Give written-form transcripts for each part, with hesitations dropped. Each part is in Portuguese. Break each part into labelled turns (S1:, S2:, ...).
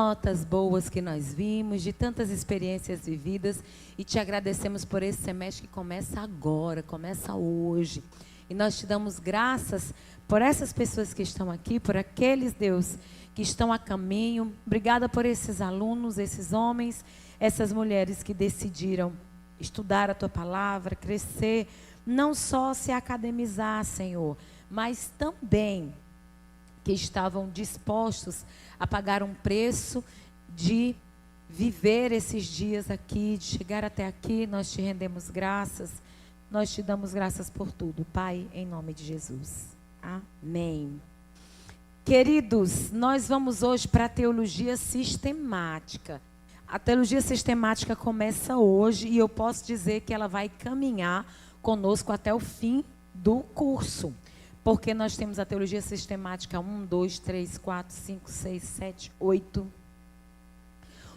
S1: notas boas que nós vimos, de tantas experiências vividas, e te agradecemos por esse semestre que começa agora, começa hoje. E nós te damos graças por essas pessoas que estão aqui, por aqueles, Deus, que estão a caminho. Obrigada por esses alunos, esses homens, essas mulheres que decidiram estudar a Tua palavra, crescer, não só se academizar, Senhor, mas também que estavam dispostos a pagar um preço de viver esses dias aqui, de chegar até aqui. Nós te rendemos graças, nós te damos graças por tudo, Pai, em nome de Jesus. Amém. Queridos, nós vamos hoje para a teologia sistemática. A teologia sistemática começa hoje e eu posso dizer que ela vai caminhar conosco até o fim do curso. Porque nós temos a teologia sistemática 1, 2, 3, 4, 5, 6, 7, 8.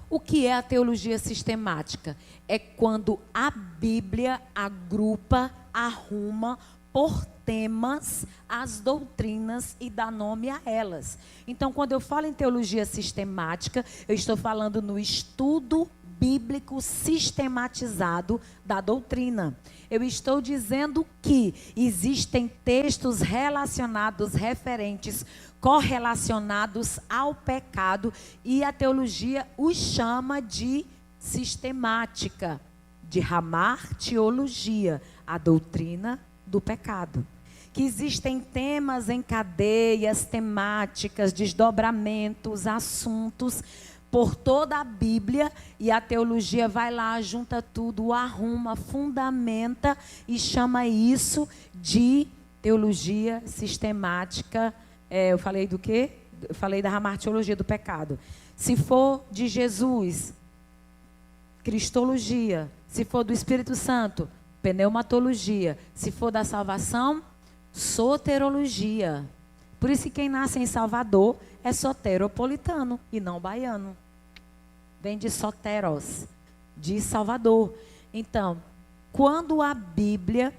S1: O que é a teologia sistemática? É quando a Bíblia agrupa, arruma por temas as doutrinas e dá nome a elas. Então, quando eu falo em teologia sistemática, eu estou falando no estudo bíblico sistematizado da doutrina. Eu estou dizendo que existem textos relacionados, referentes, correlacionados ao pecado, e a teologia os chama de sistemática, de ramartiologia, a doutrina do pecado. Que existem temas em cadeias temáticas, desdobramentos, assuntos por toda a Bíblia, e a teologia vai lá, junta tudo, arruma, fundamenta e chama isso de teologia sistemática. Eu falei do quê? Eu falei da ramartiologia do pecado. Se for de Jesus, cristologia. Se for do Espírito Santo, pneumatologia. Se for da salvação, soterologia. Por isso que quem nasce em Salvador é soteropolitano e não baiano. Vem de soteros, de Salvador. Então, quando a Bíblia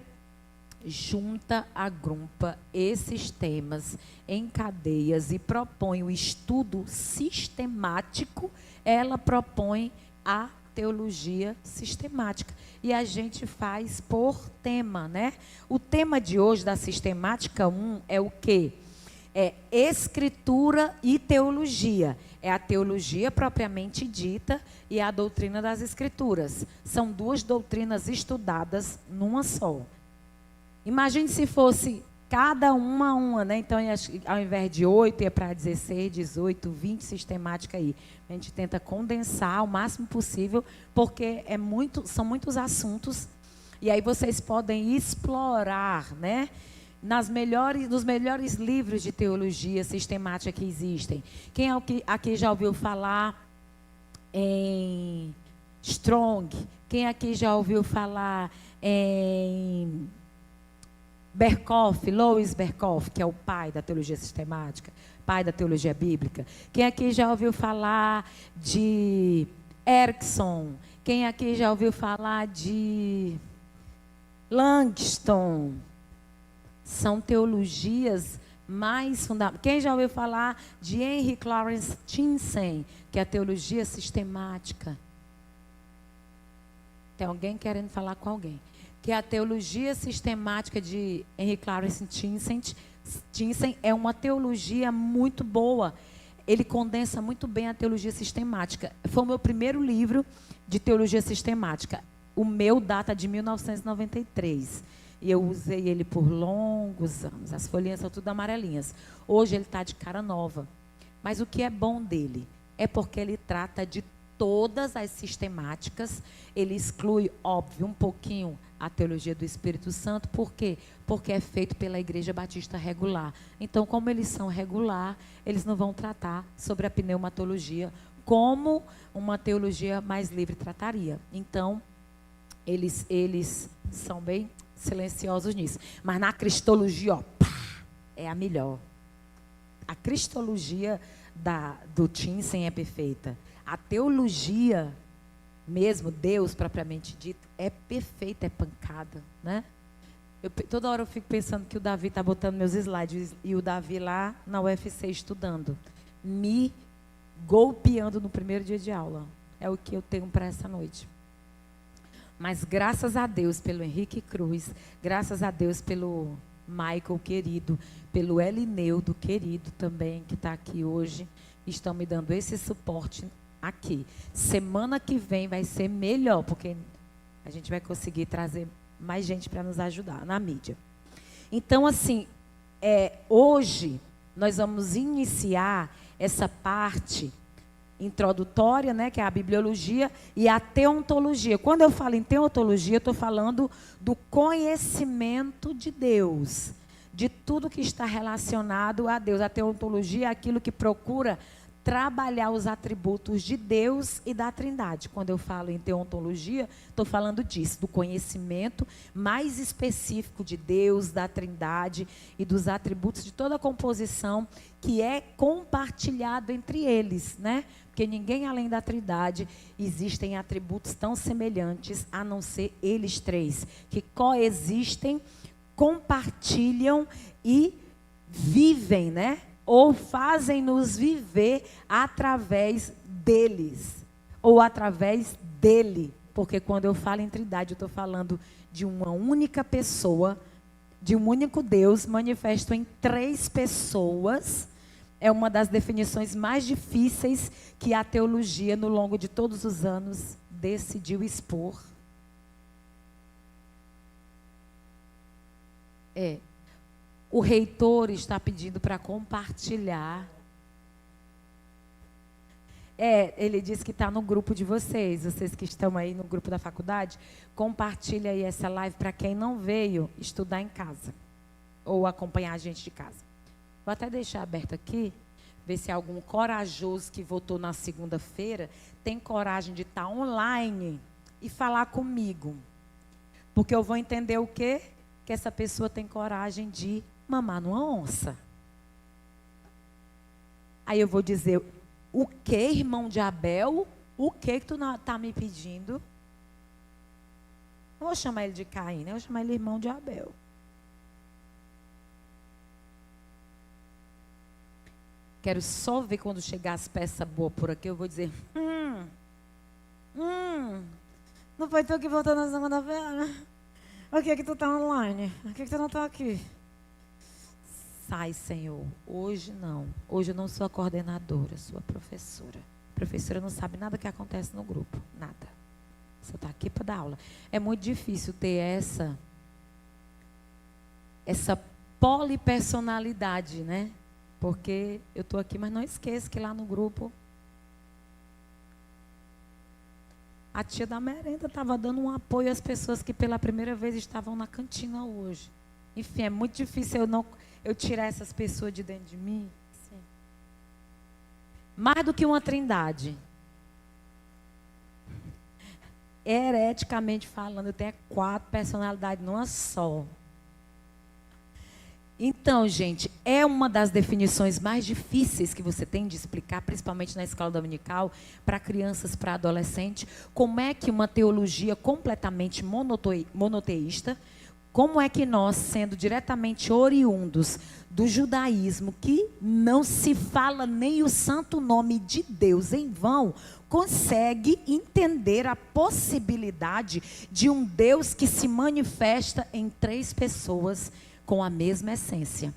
S1: junta, agrupa esses temas em cadeias e propõe o estudo sistemático, ela propõe a teologia sistemática. E a gente faz por tema, né? O tema de hoje da sistemática 1 é o quê? É escritura e teologia. É a teologia propriamente dita e a doutrina das escrituras. São duas doutrinas estudadas numa só. Imagine se fosse cada uma, né? Então, ao invés de 8, ia para 16, 18, 20 sistemática aí. A gente tenta condensar o máximo possível, porque são muitos assuntos. E aí vocês podem explorar, né? Nos melhores livros de teologia sistemática que existem. Quem aqui já ouviu falar em Strong? Quem aqui já ouviu falar em Louis Berkhof, que é o pai da teologia sistemática, pai da teologia bíblica? Quem aqui já ouviu falar de Erickson? Quem aqui já ouviu falar de Langston? São teologias mais fundamentais. Quem já ouviu falar de Henry Clarence Tinsen, que é a teologia sistemática? Tem alguém querendo falar com alguém? Que a teologia sistemática de Henry Clarence Tinsen é uma teologia muito boa. Ele condensa muito bem a teologia sistemática. Foi o meu primeiro livro de teologia sistemática. O meu data de 1993. E eu usei ele por longos anos. As folhinhas são tudo amarelinhas. Hoje ele está de cara nova. Mas o que é bom dele é porque ele trata de todas as sistemáticas. Ele exclui, óbvio, um pouquinho a teologia do Espírito Santo. Por quê? Porque é feito pela Igreja Batista Regular. Então, como eles são regular, eles não vão tratar sobre a pneumatologia como uma teologia mais livre trataria. Então, eles são bem silenciosos nisso. Mas na cristologia, é a melhor. A cristologia do Tinsen é perfeita. A teologia mesmo, Deus propriamente dito, é perfeita, é pancada, né? Toda hora eu fico pensando que o Davi está botando meus slides, e o Davi lá na UFC estudando. Me golpeando no primeiro dia de aula. É o que eu tenho para essa noite. Mas graças a Deus pelo Henrique Cruz, graças a Deus pelo Michael querido, pelo Elineudo querido também, que está aqui hoje, estão me dando esse suporte aqui. Semana que vem vai ser melhor, porque a gente vai conseguir trazer mais gente para nos ajudar na mídia. Então, assim, hoje nós vamos iniciar essa parte introdutória, né, que é a bibliologia, e a teontologia. Quando eu falo em teontologia, eu estou falando do conhecimento de Deus, de tudo que está relacionado a Deus. A teontologia é aquilo que procura trabalhar os atributos de Deus e da Trindade. Quando eu falo em teontologia, estou falando disso, do conhecimento mais específico de Deus, da Trindade e dos atributos de toda a composição que é compartilhado entre eles, né? Porque ninguém além da Trindade existem atributos tão semelhantes, a não ser eles três, que coexistem, compartilham e vivem, né? Ou fazem-nos viver através deles, ou através dele. Porque quando eu falo em Trindade, eu estou falando de uma única pessoa, de um único Deus, manifesto em três pessoas. É uma das definições mais difíceis que a teologia, no longo de todos os anos, decidiu expor. O reitor está pedindo para compartilhar. Ele disse que está no grupo de vocês que estão aí no grupo da faculdade. Compartilha aí essa live para quem não veio estudar em casa ou acompanhar a gente de casa. Vou até deixar aberto aqui, ver se algum corajoso que votou na segunda-feira tem coragem de estar online e falar comigo. Porque eu vou entender o quê? Que essa pessoa tem coragem de mamar numa onça. Aí eu vou dizer, o que, irmão de Abel? O que tu está me pedindo? Não vou chamar ele de Caim, né? Eu vou chamar ele irmão de Abel. Quero só ver quando chegar as peças boas por aqui, eu vou dizer, não foi tu que voltou na segunda-feira? Por que tu está online? Por que tu não está aqui? Sai, Senhor. Hoje não. Hoje eu não sou a coordenadora, sou a professora. A professora não sabe nada que acontece no grupo. Nada. Você está aqui para dar aula. É muito difícil ter essa polipersonalidade, né? Porque eu estou aqui, mas não esqueça que lá no grupo a tia da merenda estava dando um apoio às pessoas que pela primeira vez estavam na cantina hoje. Enfim, é muito difícil eu tirar essas pessoas de dentro de mim. Sim. Mais do que uma trindade. Hereticamente falando, eu tenho 4 personalidades numa só. Então, gente, é uma das definições mais difíceis que você tem de explicar, principalmente na escola dominical, para crianças, para adolescentes, como é que uma teologia completamente monoteísta, como é que nós, sendo diretamente oriundos do judaísmo, que não se fala nem o santo nome de Deus em vão, consegue entender a possibilidade de um Deus que se manifesta em 3 pessoas com a mesma essência.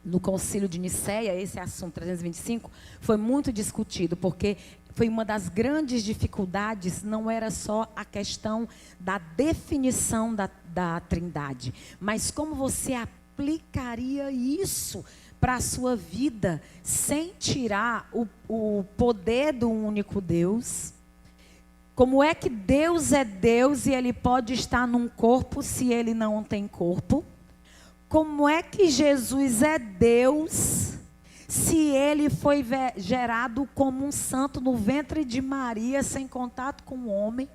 S1: No Concílio de Nicéia, esse assunto 325 foi muito discutido, porque foi uma das grandes dificuldades, não era só a questão da definição da Trindade, mas como você aplicaria isso para a sua vida, sem tirar o poder do único Deus. Como é que Deus é Deus e Ele pode estar num corpo se Ele não tem corpo? Como é que Jesus é Deus se Ele foi gerado como um santo no ventre de Maria, sem contato com o homem?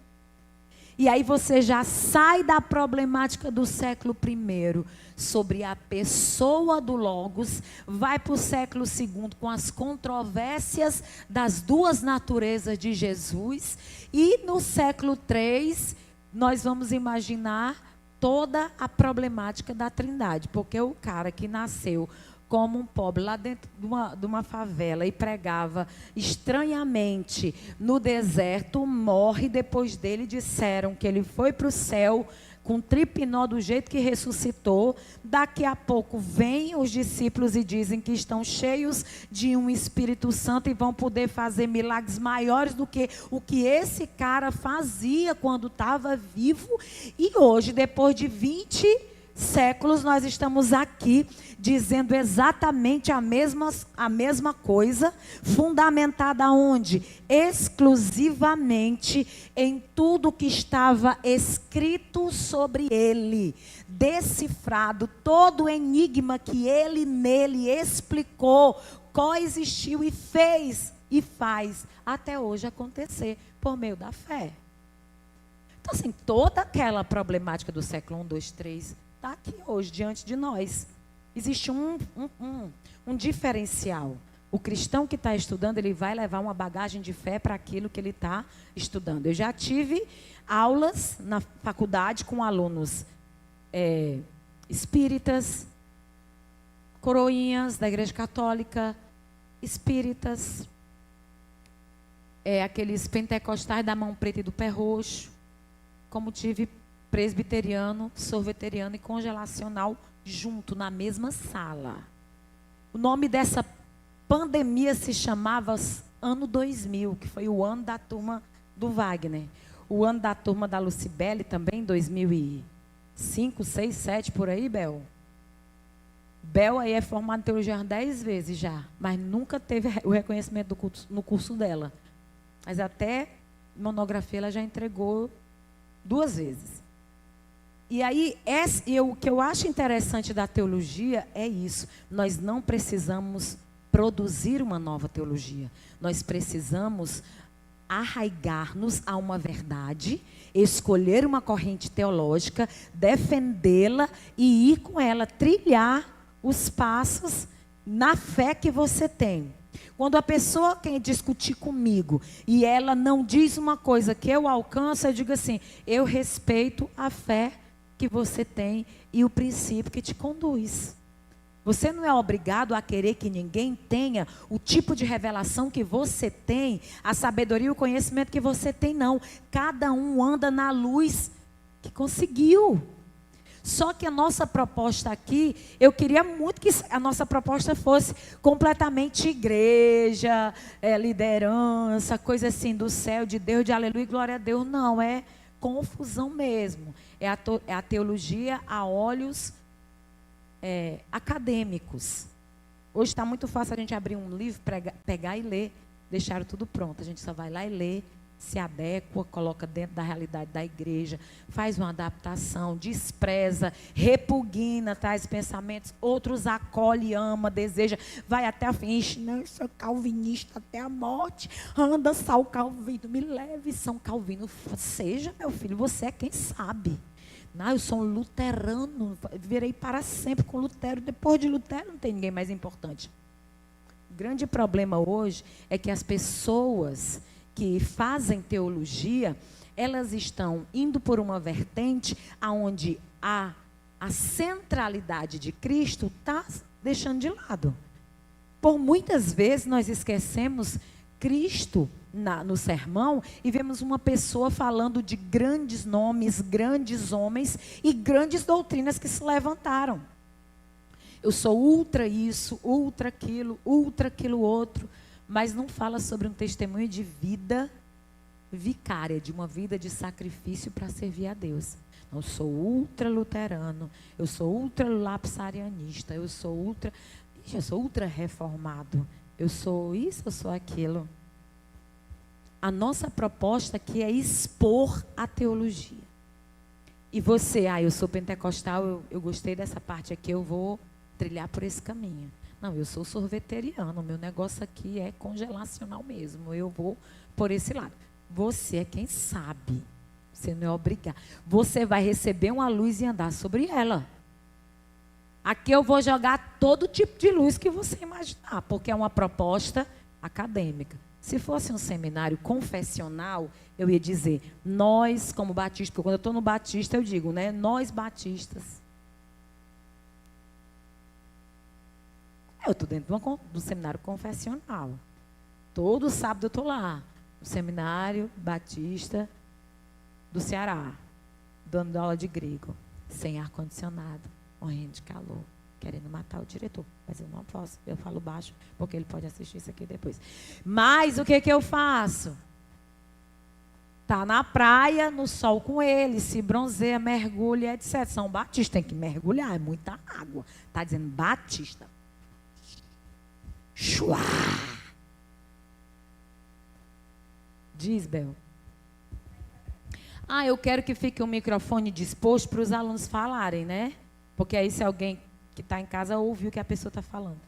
S1: E aí você já sai da problemática do século I sobre a pessoa do Logos, vai para o século II com as controvérsias das 2 naturezas de Jesus, e no século III nós vamos imaginar toda a problemática da Trindade, porque o cara que nasceu como um pobre lá dentro de uma favela e pregava estranhamente no deserto, morre. Depois dele disseram que ele foi para o céu com tripinó do jeito que ressuscitou. Daqui a pouco vêm os discípulos e dizem que estão cheios de um Espírito Santo e vão poder fazer milagres maiores do que o que esse cara fazia quando estava vivo. E hoje, depois de 20 séculos, nós estamos aqui dizendo exatamente a mesma coisa, fundamentada onde? Exclusivamente em tudo que estava escrito sobre ele, decifrado, todo o enigma que ele nele explicou, coexistiu e fez e faz até hoje acontecer por meio da fé. Então, assim, toda aquela problemática do século 1, 2, 3 está aqui hoje diante de nós. Existe um diferencial. O cristão que está estudando, ele vai levar uma bagagem de fé para aquilo que ele está estudando. Eu já tive aulas na faculdade com alunos espíritas, coroinhas da Igreja Católica, espíritas, aqueles pentecostais da mão preta e do pé roxo, como tive presbiteriano, sorveteriano e congelacional junto na mesma sala. O nome dessa pandemia se chamava Ano 2000, que foi o ano da turma do Wagner. O ano da turma da Lucibele também, 2005, 6, 7, por aí, Bel. Bel aí é formada em teologia 10 vezes já, mas nunca teve o reconhecimento no curso dela. Mas até monografia ela já entregou 2 vezes. E aí, o que eu acho interessante da teologia é isso. Nós não precisamos produzir uma nova teologia. Nós precisamos arraigar-nos a uma verdade, escolher uma corrente teológica, defendê-la e ir com ela, trilhar os passos na fé que você tem. Quando a pessoa quer discutir comigo e ela não diz uma coisa que eu alcanço, eu digo assim, eu respeito a fé que você tem e o princípio que te conduz. Você não é obrigado a querer que ninguém tenha o tipo de revelação que você tem, a sabedoria e o conhecimento que você tem, não. Cada um anda na luz que conseguiu. Só que a nossa proposta aqui, eu queria muito que a nossa proposta fosse completamente igreja, liderança, coisa assim do céu, de Deus, de aleluia e glória a Deus. Não, é confusão mesmo. É a teologia a olhos acadêmicos. Hoje está muito fácil a gente abrir um livro, pegar e ler, deixar tudo pronto. A gente só vai lá e lê, se adequa, coloca dentro da realidade da igreja, faz uma adaptação, despreza, repugna tais pensamentos, outros acolhe, ama, deseja, vai até a fim. Não, eu sou calvinista até a morte, anda São Calvino, me leve São Calvino. Seja, meu filho, você é quem sabe. Não, eu sou um luterano, virei para sempre com Lutero, depois de Lutero não tem ninguém mais importante. O grande problema hoje é que as pessoas que fazem teologia, elas estão indo por uma vertente onde a centralidade de Cristo está deixando de lado. Por muitas vezes nós esquecemos Cristo no sermão e vemos uma pessoa falando de grandes nomes, grandes homens e grandes doutrinas que se levantaram. Eu sou ultra isso, ultra aquilo outro. Mas não fala sobre um testemunho de vida vicária, de uma vida de sacrifício para servir a Deus. Eu sou ultra luterano, eu sou ultra lapsarianista, eu sou ultra reformado, eu sou isso, eu sou aquilo. A nossa proposta aqui é expor a teologia. E você, eu sou pentecostal, eu gostei dessa parte aqui, eu vou trilhar por esse caminho. Não, eu sou sorveteriano, meu negócio aqui é congelacional mesmo, eu vou por esse lado. Você é quem sabe, você não é obrigado. Você vai receber uma luz e andar sobre ela. Aqui eu vou jogar todo tipo de luz que você imaginar, porque é uma proposta acadêmica. Se fosse um seminário confessional, eu ia dizer, nós como batistas, porque quando eu estou no batista eu digo, né, nós batistas. estou dentro do seminário confessional. Todo sábado eu estou lá, no Seminário Batista do Ceará, dando aula de grego, sem ar-condicionado, morrendo de calor, querendo matar o diretor. Mas eu não posso, eu falo baixo, porque ele pode assistir isso aqui depois. Mas o que eu faço? Tá na praia, no sol com ele, se bronzeia, mergulha, etc. São Batista, tem que mergulhar, é muita água. Está dizendo Batista. Chua! Diz, Bel. Eu quero que fique o microfone disposto para os alunos falarem, né? Porque aí se alguém que está em casa ouviu o que a pessoa está falando.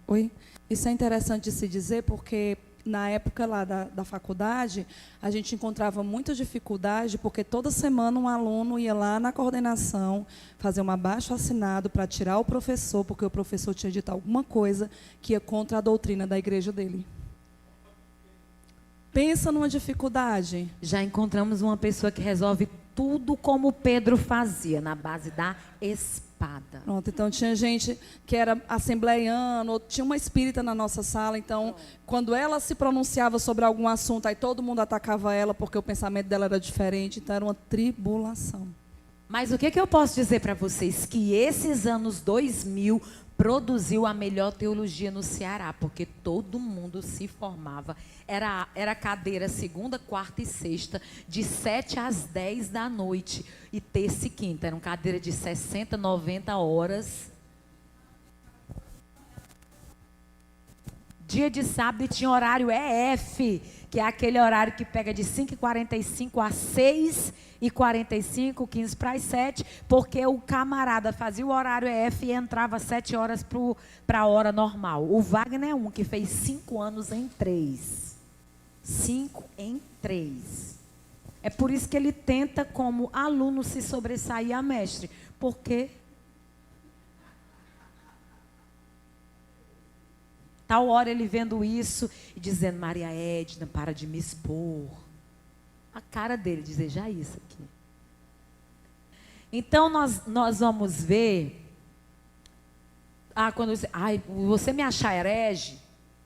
S2: Oi? Isso é interessante de se dizer porque na época lá da faculdade, a gente encontrava muita dificuldade porque toda semana um aluno ia lá na coordenação fazer um abaixo-assinado para tirar o professor, porque o professor tinha dito alguma coisa que ia contra a doutrina da igreja dele. Pensa numa dificuldade.
S1: Já encontramos uma pessoa que resolve tudo como Pedro fazia, na base da espada.
S2: Pronto, então tinha gente que era assembleiano, ou tinha uma espírita na nossa sala, então quando ela se pronunciava sobre algum assunto, aí todo mundo atacava ela porque o pensamento dela era diferente, então era uma tribulação.
S1: Mas o que eu posso dizer para vocês? Que esses anos 2000 produziu a melhor teologia no Ceará, porque todo mundo se formava. Era cadeira segunda, quarta e sexta, de 7 às 10 da noite. E terça e quinta. Eram cadeira de 60, 90 horas. Dia de sábado tinha horário EF, que é aquele horário que pega de 5h45 a 6h45, 15 para as 7, porque o camarada fazia o horário EF e entrava 7 horas para a hora normal. O Wagner é um que fez 5 anos em 3. 5 em 3. É por isso que ele tenta, como aluno, se sobressair a mestre. Porque tal hora ele vendo isso e dizendo, Maria Edna, para de me expor. A cara dele dizer, já isso aqui. Então, nós vamos ver, quando você me achar herege,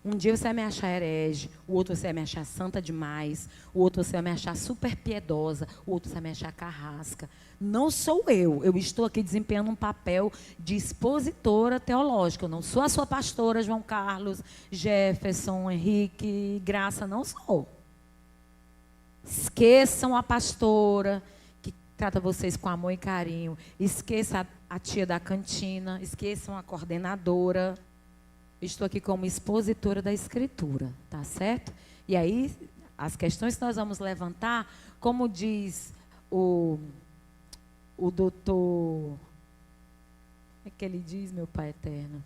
S1: um dia você vai me achar herege, o outro você vai me achar santa demais, o outro você vai me achar super piedosa, o outro você vai me achar carrasca. Não sou eu estou aqui desempenhando um papel de expositora teológica. Eu não sou a sua pastora, João Carlos, Jefferson, Henrique, Graça, não sou. Esqueçam a pastora, que trata vocês com amor e carinho. Esqueça a tia da cantina, esqueçam a coordenadora. Estou aqui como expositora da Escritura, tá certo? E aí, as questões que nós vamos levantar, como diz o doutor... O que é que ele diz, meu Pai eterno?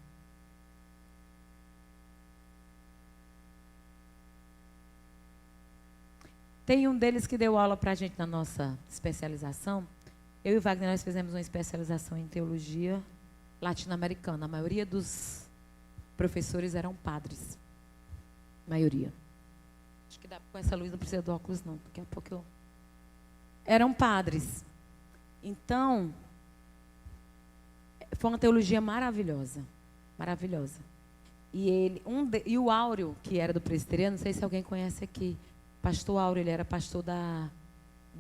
S1: Tem um deles que deu aula para a gente na nossa especialização. Eu e o Wagner, nós fizemos uma especialização em teologia latino-americana. A maioria dos professores eram padres. Maioria. Acho que com essa luz não precisa do óculos, não. Daqui a pouco eu... Eram padres. Então, foi uma teologia maravilhosa. Maravilhosa. E o Áureo, que era do presbiteriano, não sei se alguém conhece aqui. Pastor Áureo, ele era pastor da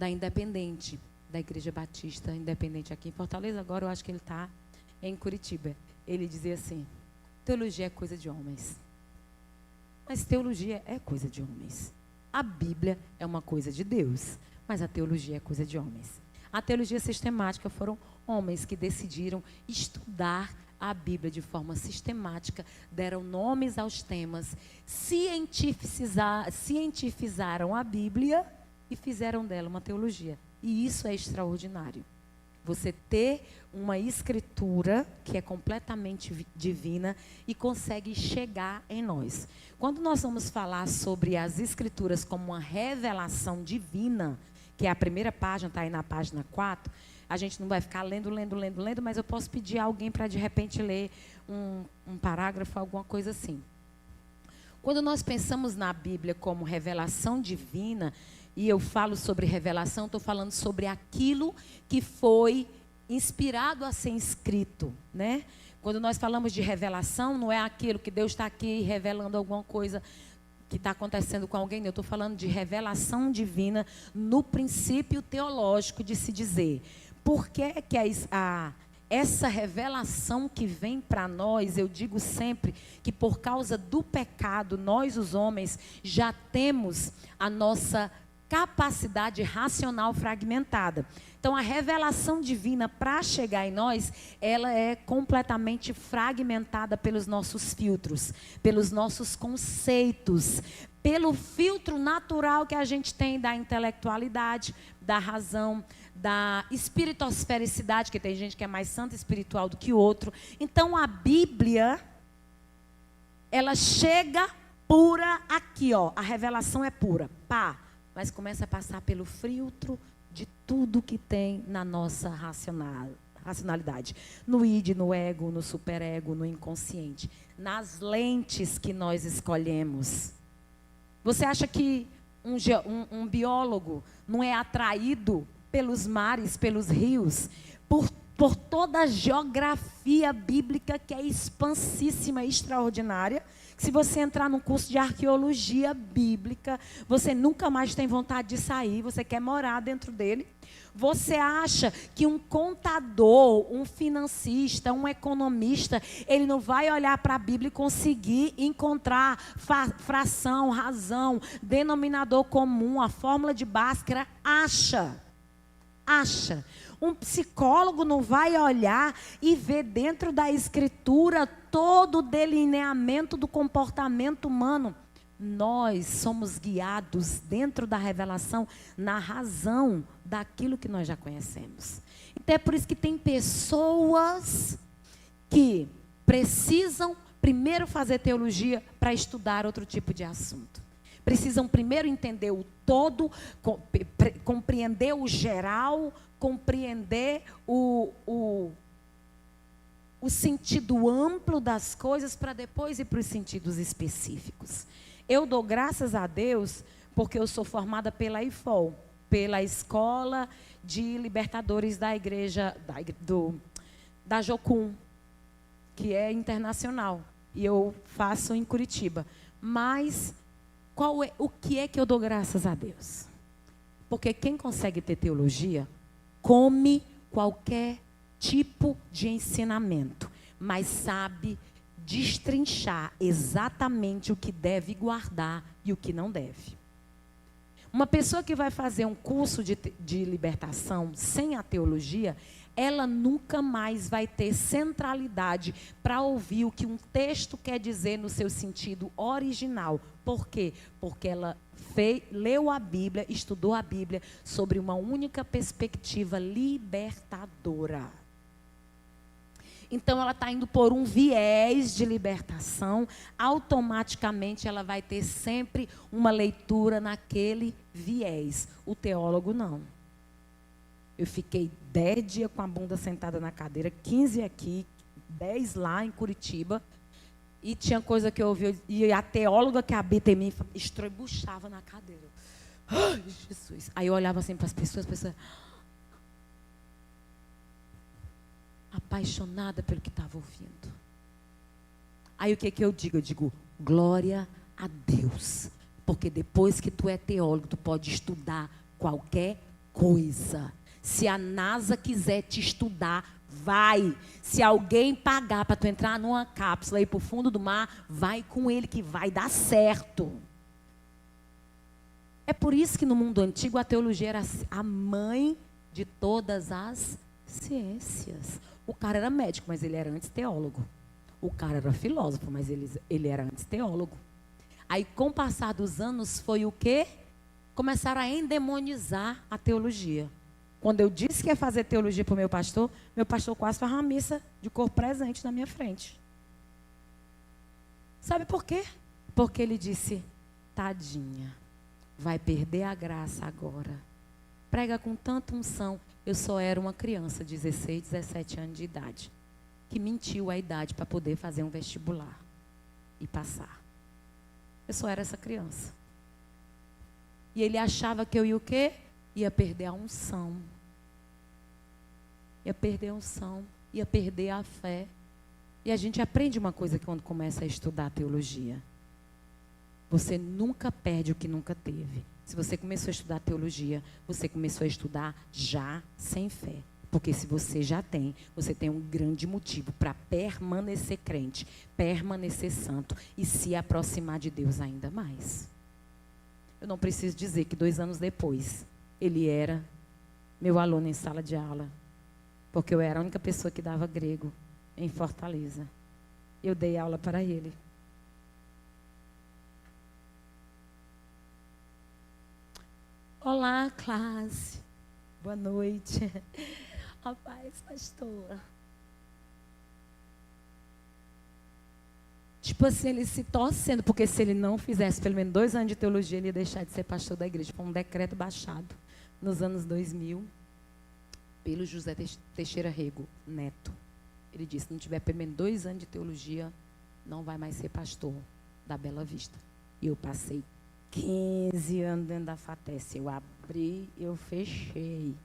S1: Independente, da Igreja Batista Independente aqui em Fortaleza. Agora eu acho que ele está em Curitiba. Ele dizia assim, teologia é coisa de homens. Mas teologia é coisa de homens. A Bíblia é uma coisa de Deus, mas a teologia é coisa de homens. A teologia sistemática foram homens que decidiram estudar a Bíblia de forma sistemática, deram nomes aos temas, cientificaram a Bíblia e fizeram dela uma teologia. E isso é extraordinário. Você ter uma escritura que é completamente divina e consegue chegar em nós. Quando nós vamos falar sobre as escrituras como uma revelação divina, que é a primeira página, está aí na página 4, a gente não vai ficar lendo, mas eu posso pedir a alguém para, de repente, ler um parágrafo, alguma coisa assim. Quando nós pensamos na Bíblia como revelação divina, e eu falo sobre revelação, estou falando sobre aquilo que foi inspirado a ser escrito, né? Quando nós falamos de revelação, não é aquilo que Deus está aqui revelando alguma coisa que está acontecendo com alguém. Eu estou falando de revelação divina no princípio teológico de se dizer. Por que que essa revelação que vem para nós, eu digo sempre que por causa do pecado, nós os homens já temos a nossa capacidade racional fragmentada. Então, a revelação divina, para chegar em nós, ela é completamente fragmentada pelos nossos filtros, pelos nossos conceitos, pelo filtro natural que a gente tem da intelectualidade, da razão, da espiritosfericidade, que tem gente que é mais santa espiritual do que outro. Então, a Bíblia, ela chega pura aqui, ó. A revelação é pura, pá. Mas começa a passar pelo filtro de tudo que tem na nossa racionalidade. No id, no ego, no superego, no inconsciente. Nas lentes que nós escolhemos. Você acha que um biólogo não é atraído pelos mares, pelos rios, por toda a geografia bíblica que é expansíssima, extraordinária? Se você entrar num curso de arqueologia bíblica, você nunca mais tem vontade de sair, você quer morar dentro dele. Você acha que um contador, um financista, um economista, ele não vai olhar para a Bíblia e conseguir encontrar fração, razão, denominador comum, a fórmula de Bhaskara? Acha. Um psicólogo não vai olhar e ver dentro da Escritura todo o delineamento do comportamento humano. Nós somos guiados dentro da revelação na razão daquilo que nós já conhecemos. Então é por isso que tem pessoas que precisam primeiro fazer teologia para estudar outro tipo de assunto. Precisam primeiro entender o todo, compreender o geral, compreender o sentido amplo das coisas para depois ir para os sentidos específicos. Eu dou graças a Deus porque eu sou formada pela IFOL, pela Escola de Libertadores da Igreja, da Jocum, que é internacional. E eu faço em Curitiba. Mas o que é que eu dou graças a Deus? Porque quem consegue ter teologia, come qualquer tipo de ensinamento, mas sabe destrinchar exatamente o que deve guardar e o que não deve. Uma pessoa que vai fazer um curso de libertação sem a teologia, ela nunca mais vai ter centralidade para ouvir o que um texto quer dizer no seu sentido original. Por quê? Porque ela leu a Bíblia, estudou a Bíblia sobre uma única perspectiva libertadora. Então, ela está indo por um viés de libertação, automaticamente ela vai ter sempre uma leitura naquele viés. O teólogo não. Eu fiquei 10 dias com a bunda sentada na cadeira, 15 aqui, 10 lá em Curitiba, e tinha coisa que eu ouvi, e a teóloga que habita em mim estrebuchava na cadeira. Ai, Jesus! Aí eu olhava assim para as pessoas, apaixonada pelo que estava ouvindo. Aí o que eu digo? Eu digo, glória a Deus. Porque depois que tu é teólogo, tu pode estudar qualquer coisa. Se a NASA quiser te estudar, vai. Se alguém pagar para tu entrar numa cápsula e ir para o fundo do mar, vai com ele que vai dar certo. É por isso que no mundo antigo a teologia era a mãe de todas as ciências. O cara era médico, mas ele era antes teólogo. O cara era filósofo, mas ele era antes teólogo. Aí, com o passar dos anos, foi o quê? Começaram a endemonizar a teologia. Quando eu disse que ia fazer teologia para o meu pastor quase faz uma missa de corpo presente na minha frente. Sabe por quê? Porque ele disse, tadinha, vai perder a graça agora. Prega com tanta unção. Eu só era uma criança, 16, 17 anos de idade, que mentiu a idade para poder fazer um vestibular e passar. Eu só era essa criança. E ele achava que eu ia o quê? Ia perder a unção. ia perder a unção, ia perder a fé. E a gente aprende uma coisa quando começa a estudar teologia. Você nunca perde o que nunca teve. Se você começou a estudar teologia, você começou a estudar já sem fé. Porque se você já tem, você tem um grande motivo para permanecer crente, permanecer santo e se aproximar de Deus ainda mais. Eu não preciso dizer que 2 anos depois, ele era meu aluno em sala de aula. Porque eu era a única pessoa que dava grego em Fortaleza. Eu dei aula para ele. Olá, classe. Boa noite. A paz, pastor. Tipo assim, ele se torcendo, porque se ele não fizesse pelo menos 2 anos de teologia, ele ia deixar de ser pastor da igreja. Foi um decreto baixado nos anos 2000 pelo José Teixeira Rego Neto. Ele disse, se não tiver pelo menos 2 anos de teologia, não vai mais ser pastor da Bela Vista. E eu passei 15 anos dentro da FATES. Eu abri, eu fechei.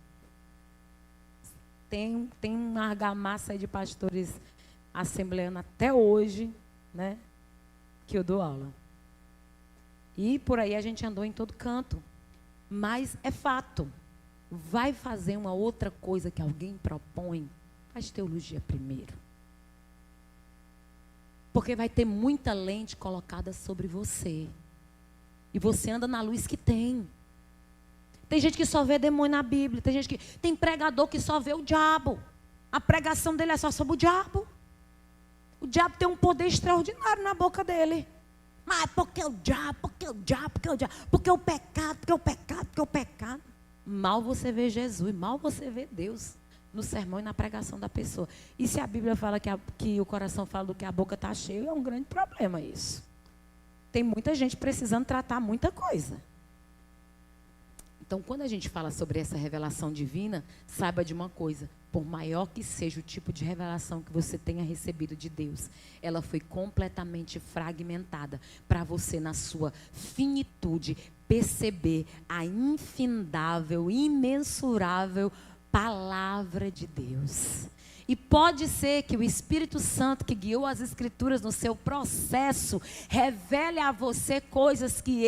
S1: Tem uma argamassa aí de pastores assembleanos até hoje, né, que eu dou aula. E por aí a gente andou em todo canto. Mas é fato. Vai fazer uma outra coisa que alguém propõe, faz teologia primeiro. Porque vai ter muita lente colocada sobre você. E você anda na luz que tem. Tem gente que só vê demônio na Bíblia. Tem pregador que só vê o diabo. A pregação dele é só sobre o diabo. O diabo tem um poder extraordinário na boca dele. Mas porque o diabo, porque o diabo, porque o diabo, porque o pecado, porque o pecado, porque o pecado. Mal você vê Jesus, mal você vê Deus no sermão e na pregação da pessoa. E se a Bíblia fala que o coração fala do que a boca está cheia, é um grande problema isso. Tem muita gente precisando tratar muita coisa. Então, quando a gente fala sobre essa revelação divina, saiba de uma coisa, por maior que seja o tipo de revelação que você tenha recebido de Deus, ela foi completamente fragmentada para você, na sua finitude, perceber a infindável, imensurável palavra de Deus. E pode ser que o Espírito Santo que guiou as Escrituras no seu processo revele a você coisas que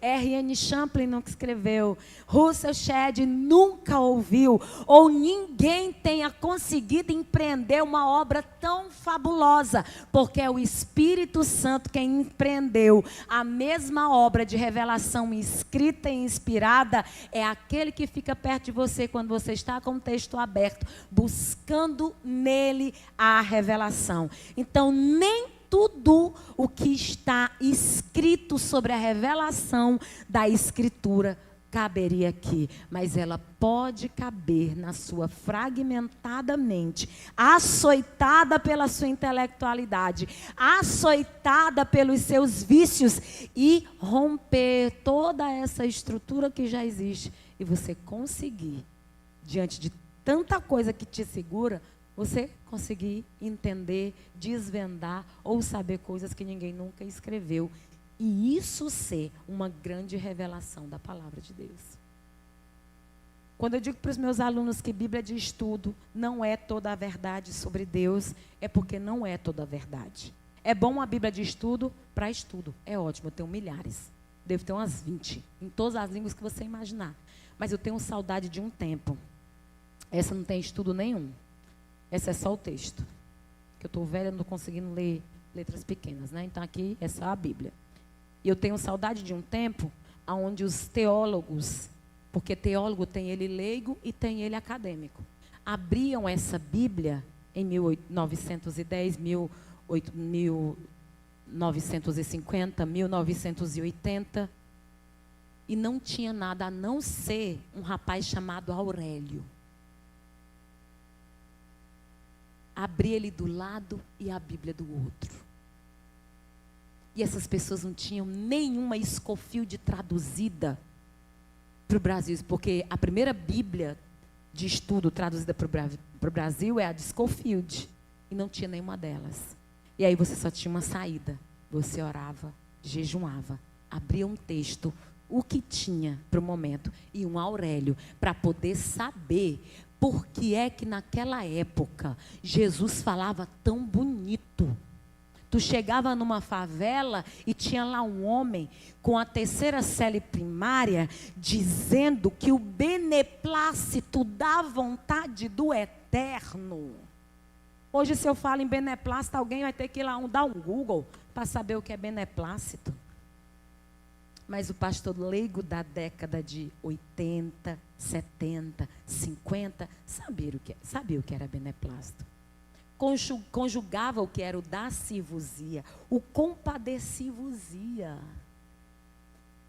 S1: R.N. Champlin nunca escreveu, Russell Shedd nunca ouviu, ou ninguém tenha conseguido empreender uma obra tão fabulosa, porque é o Espírito Santo quem empreendeu a mesma obra de revelação escrita e inspirada, é aquele que fica perto de você quando você está com o texto aberto, buscando nele a revelação. Então, nem tudo o que está escrito sobre a revelação da Escritura caberia aqui, mas ela pode caber na sua fragmentada mente, açoitada pela sua intelectualidade, açoitada pelos seus vícios e romper toda essa estrutura que já existe e você conseguir, diante de tanta coisa que te segura, você conseguir entender, desvendar ou saber coisas que ninguém nunca escreveu. E isso ser uma grande revelação da palavra de Deus. Quando eu digo para os meus alunos que Bíblia de estudo não é toda a verdade sobre Deus, é porque não é toda a verdade. É bom uma Bíblia de estudo para estudo. É ótimo, eu tenho milhares. Devo ter umas 20, em todas as línguas que você imaginar. Mas eu tenho saudade de um tempo. Essa não tem estudo nenhum. Essa é só o texto. Que eu estou velha, não estou conseguindo ler letras pequenas, né? Então aqui é só a Bíblia. E eu tenho saudade de um tempo onde os teólogos, porque teólogo tem ele leigo e tem ele acadêmico, abriam essa Bíblia em 1910, 1950, 1980, e não tinha nada a não ser um rapaz chamado Aurélio. Abria ele do lado e a Bíblia do outro. E essas pessoas não tinham nenhuma Scofield traduzida para o Brasil, porque a primeira Bíblia de estudo traduzida para o Brasil é a de Scofield, e não tinha nenhuma delas. E aí você só tinha uma saída, você orava, jejuava, abria um texto, o que tinha para o momento, e um Aurélio, para poder saber por que é que naquela época Jesus falava tão bonito. Tu chegava numa favela e tinha lá um homem com a terceira série primária dizendo que o beneplácito da vontade do Eterno. Hoje, se eu falo em beneplácito, alguém vai ter que ir lá dar um Google para saber o que é beneplácito. Mas o pastor leigo da década de 80, 70, 50, sabia o que era beneplácito. Conjugava o que era o dar-se-vos-ia, o compadecer-vos-ia.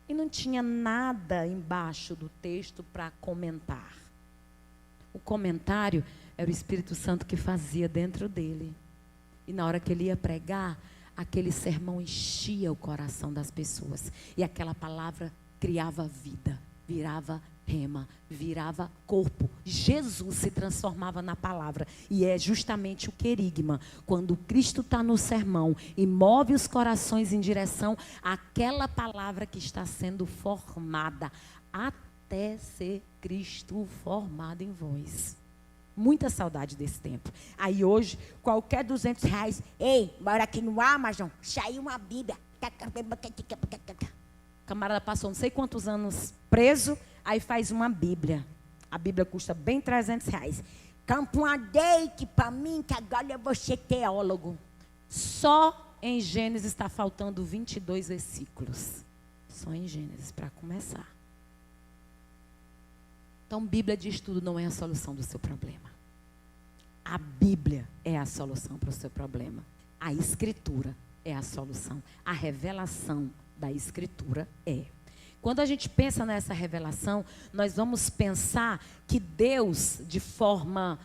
S1: E não tinha nada embaixo do texto para comentar. O comentário era o Espírito Santo que fazia dentro dele. E na hora que ele ia pregar, aquele sermão enchia o coração das pessoas. E aquela palavra criava vida, virava rema, virava corpo. Jesus se transformava na palavra. E é justamente o querigma. Quando Cristo está no sermão e move os corações em direção àquela palavra que está sendo formada, até ser Cristo formado em vós. Muita saudade desse tempo. Aí hoje, qualquer R$200, ei, bora aqui no Amazon, saiu uma Bíblia. O camarada passou não sei quantos anos preso, aí faz uma Bíblia. A Bíblia custa bem R$300. Campa uma date para mim, que agora eu vou ser teólogo. Só em Gênesis está faltando 22 versículos. Só em Gênesis, para começar. Então, Bíblia de estudo não é a solução do seu problema. A Bíblia é a solução para o seu problema. A Escritura é a solução. A revelação da Escritura é. Quando a gente pensa nessa revelação, nós vamos pensar que Deus, de forma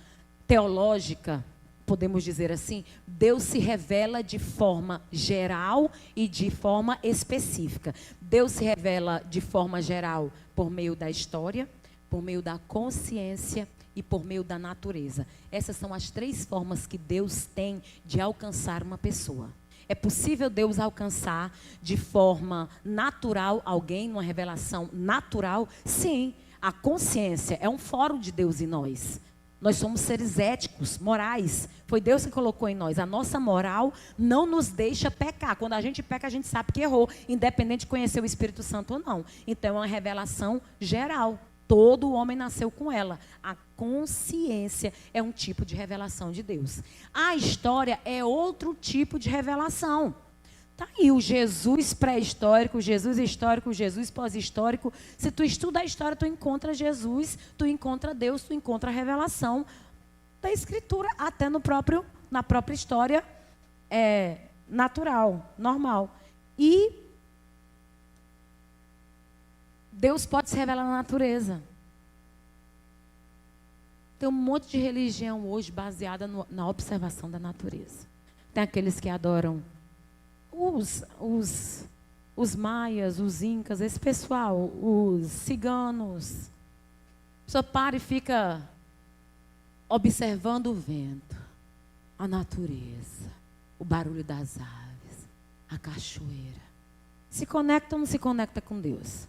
S1: teológica, podemos dizer assim, Deus se revela de forma geral e de forma específica. Deus se revela de forma geral por meio da história, por meio da consciência e por meio da natureza. Essas são as três formas que Deus tem de alcançar uma pessoa. É possível Deus alcançar de forma natural alguém, numa revelação natural? Sim, a consciência é um fórum de Deus em nós. Nós somos seres éticos, morais. Foi Deus que colocou em nós. A nossa moral não nos deixa pecar. Quando a gente peca, a gente sabe que errou, independente de conhecer o Espírito Santo ou não. Então, é uma revelação geral. Todo homem nasceu com ela. A consciência é um tipo de revelação de Deus. A história é outro tipo de revelação. Tá aí o Jesus pré-histórico, o Jesus histórico, o Jesus pós-histórico. Se tu estuda a história, tu encontra Jesus, tu encontra Deus, tu encontra a revelação da Escritura, até na própria história natural, normal. E Deus pode se revelar na natureza. Tem um monte de religião hoje baseada na observação da natureza. Tem aqueles que adoram os maias, os incas, esse pessoal, os ciganos. A pessoa para e fica observando o vento, a natureza, o barulho das aves, a cachoeira. Se conecta ou não se conecta com Deus?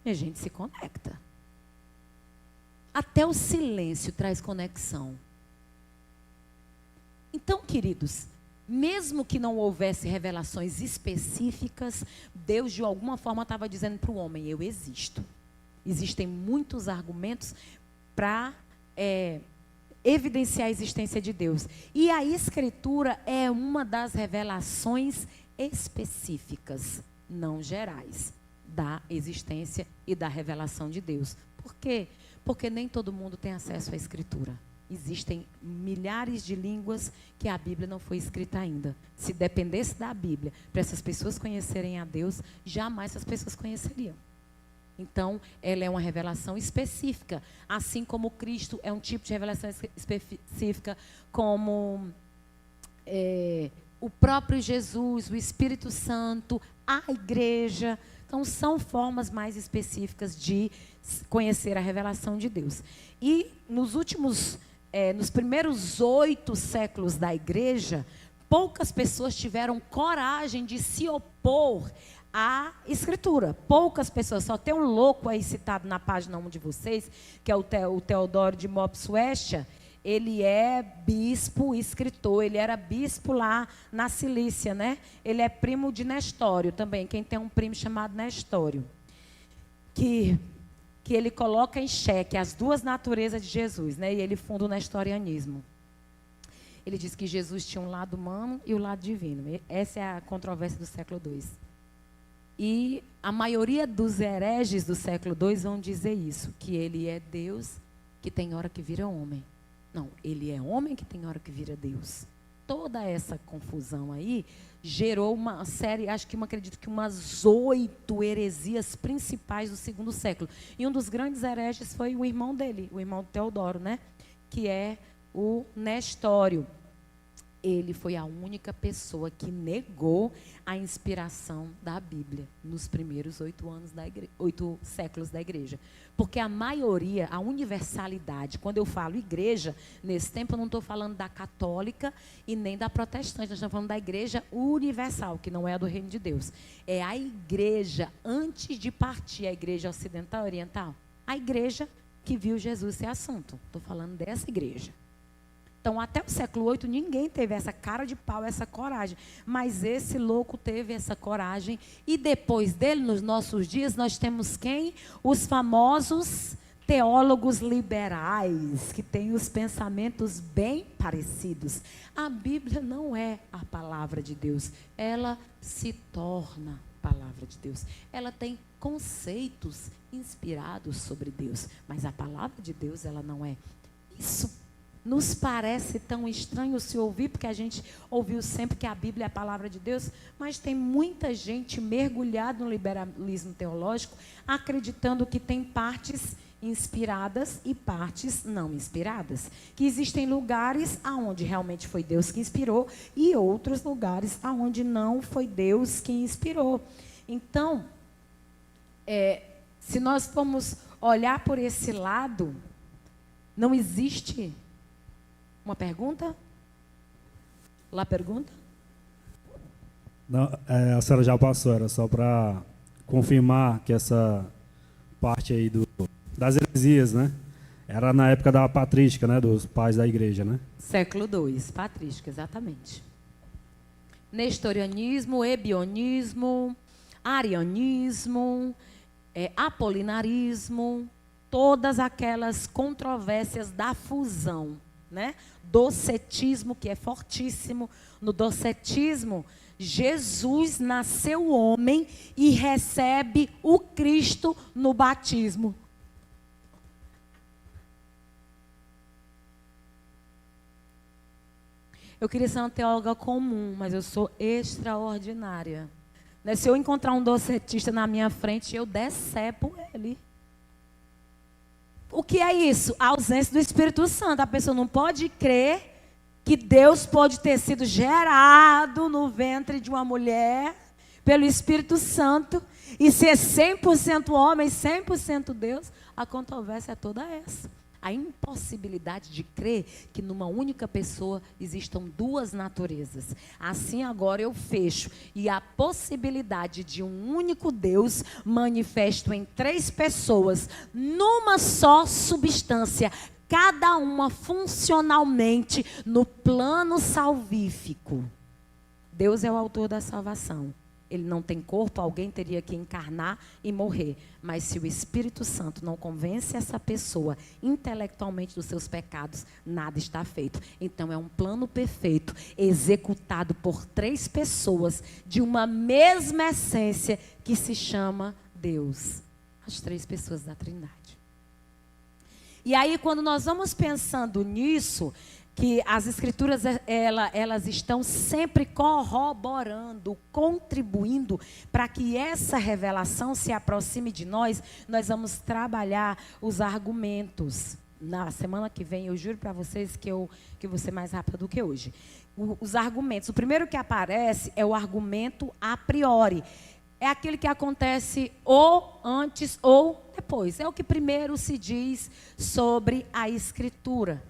S1: E a gente se conecta. Até o silêncio traz conexão. Então, queridos, mesmo que não houvesse revelações específicas, Deus de alguma forma estava dizendo para o homem, eu existo. Existem muitos argumentos para evidenciar a existência de Deus. E a Escritura é uma das revelações específicas, não gerais, da existência e da revelação de Deus. Por quê? Porque nem todo mundo tem acesso à Escritura. Existem milhares de línguas que a Bíblia não foi escrita ainda. Se dependesse da Bíblia para essas pessoas conhecerem a Deus, jamais essas pessoas conheceriam. Então, ela é uma revelação específica, assim como Cristo é um tipo de revelação específica, como o próprio Jesus, o Espírito Santo, a igreja. Então, são formas mais específicas de conhecer a revelação de Deus. E nos primeiros 8 séculos da igreja, poucas pessoas tiveram coragem de se opor a Escritura. Poucas pessoas, só tem um louco aí citado na página 1 de vocês, que é o Teodoro de Mopsuestia. Ele é bispo, escritor, ele era bispo lá na Cilícia, né? Ele é primo de Nestório também, quem tem um primo chamado Nestório. Que ele coloca em xeque as duas naturezas de Jesus, né? E ele funda o nestorianismo. Ele diz que Jesus tinha um lado humano e o lado divino. Essa é a controvérsia do século II. E a maioria dos hereges do século II vão dizer isso, que ele é Deus que tem hora que vira homem. Não, ele é homem que tem hora que vira Deus. Toda essa confusão aí gerou uma série, acredito que umas 8 heresias principais do segundo século. E um dos grandes hereges foi o irmão dele, o irmão Teodoro, né? Que é o Nestório. Ele foi a única pessoa que negou a inspiração da Bíblia nos primeiros 8 séculos da igreja. Porque a maioria, a universalidade, quando eu falo igreja, nesse tempo eu não estou falando da católica e nem da protestante, nós estamos falando da igreja universal, que não é a do reino de Deus. É a igreja, antes de partir, a igreja ocidental e oriental, a igreja que viu Jesus ser assunto. Estou falando dessa igreja. Então, até o século VIII, ninguém teve essa cara de pau, essa coragem. Mas esse louco teve essa coragem. E depois dele, nos nossos dias, nós temos quem? Os famosos teólogos liberais, que têm os pensamentos bem parecidos. A Bíblia não é a palavra de Deus. Ela se torna a palavra de Deus. Ela tem conceitos inspirados sobre Deus. Mas a palavra de Deus, ela não é. Isso nos parece tão estranho se ouvir, porque a gente ouviu sempre que a Bíblia é a palavra de Deus, mas tem muita gente mergulhada no liberalismo teológico, acreditando que tem partes inspiradas e partes não inspiradas. Que existem lugares onde realmente foi Deus que inspirou e outros lugares onde não foi Deus que inspirou. Então, se nós formos olhar por esse lado, não existe... Uma pergunta? Lá pergunta?
S3: Não, a senhora já passou, era só para confirmar que essa parte aí das heresias, né? Era na época da patrística, né? Dos pais da igreja, né?
S1: Século II, patrística, exatamente. Nestorianismo, ebionismo, arianismo, apolinarismo, todas aquelas controvérsias da fusão, né? Docetismo, que é fortíssimo. No docetismo, Jesus nasceu homem e recebe o Cristo no batismo. Eu queria ser uma teóloga comum, mas eu sou extraordinária. Né? Se eu encontrar um docetista na minha frente, eu decepo ele. O que é isso? A ausência do Espírito Santo. A pessoa não pode crer que Deus pode ter sido gerado no ventre de uma mulher pelo Espírito Santo e ser 100% homem, 100% Deus. A controvérsia é toda essa. A impossibilidade de crer que numa única pessoa existam duas naturezas. Assim agora eu fecho. E a possibilidade de um único Deus manifesto em 3 pessoas, numa só substância, cada uma funcionalmente no plano salvífico. Deus é o autor da salvação. Ele não tem corpo, alguém teria que encarnar e morrer. Mas se o Espírito Santo não convence essa pessoa intelectualmente dos seus pecados, nada está feito. Então é um plano perfeito, executado por 3 pessoas de uma mesma essência que se chama Deus. As 3 pessoas da Trindade. E aí, quando nós vamos pensando nisso, que as escrituras elas estão sempre corroborando, contribuindo para que essa revelação se aproxime de nós, nós vamos trabalhar os argumentos. Na semana que vem, eu juro para vocês que eu vou ser mais rápida do que hoje. Os argumentos. O primeiro que aparece é o argumento a priori. É aquele que acontece ou antes ou depois. É o que primeiro se diz sobre a Escritura.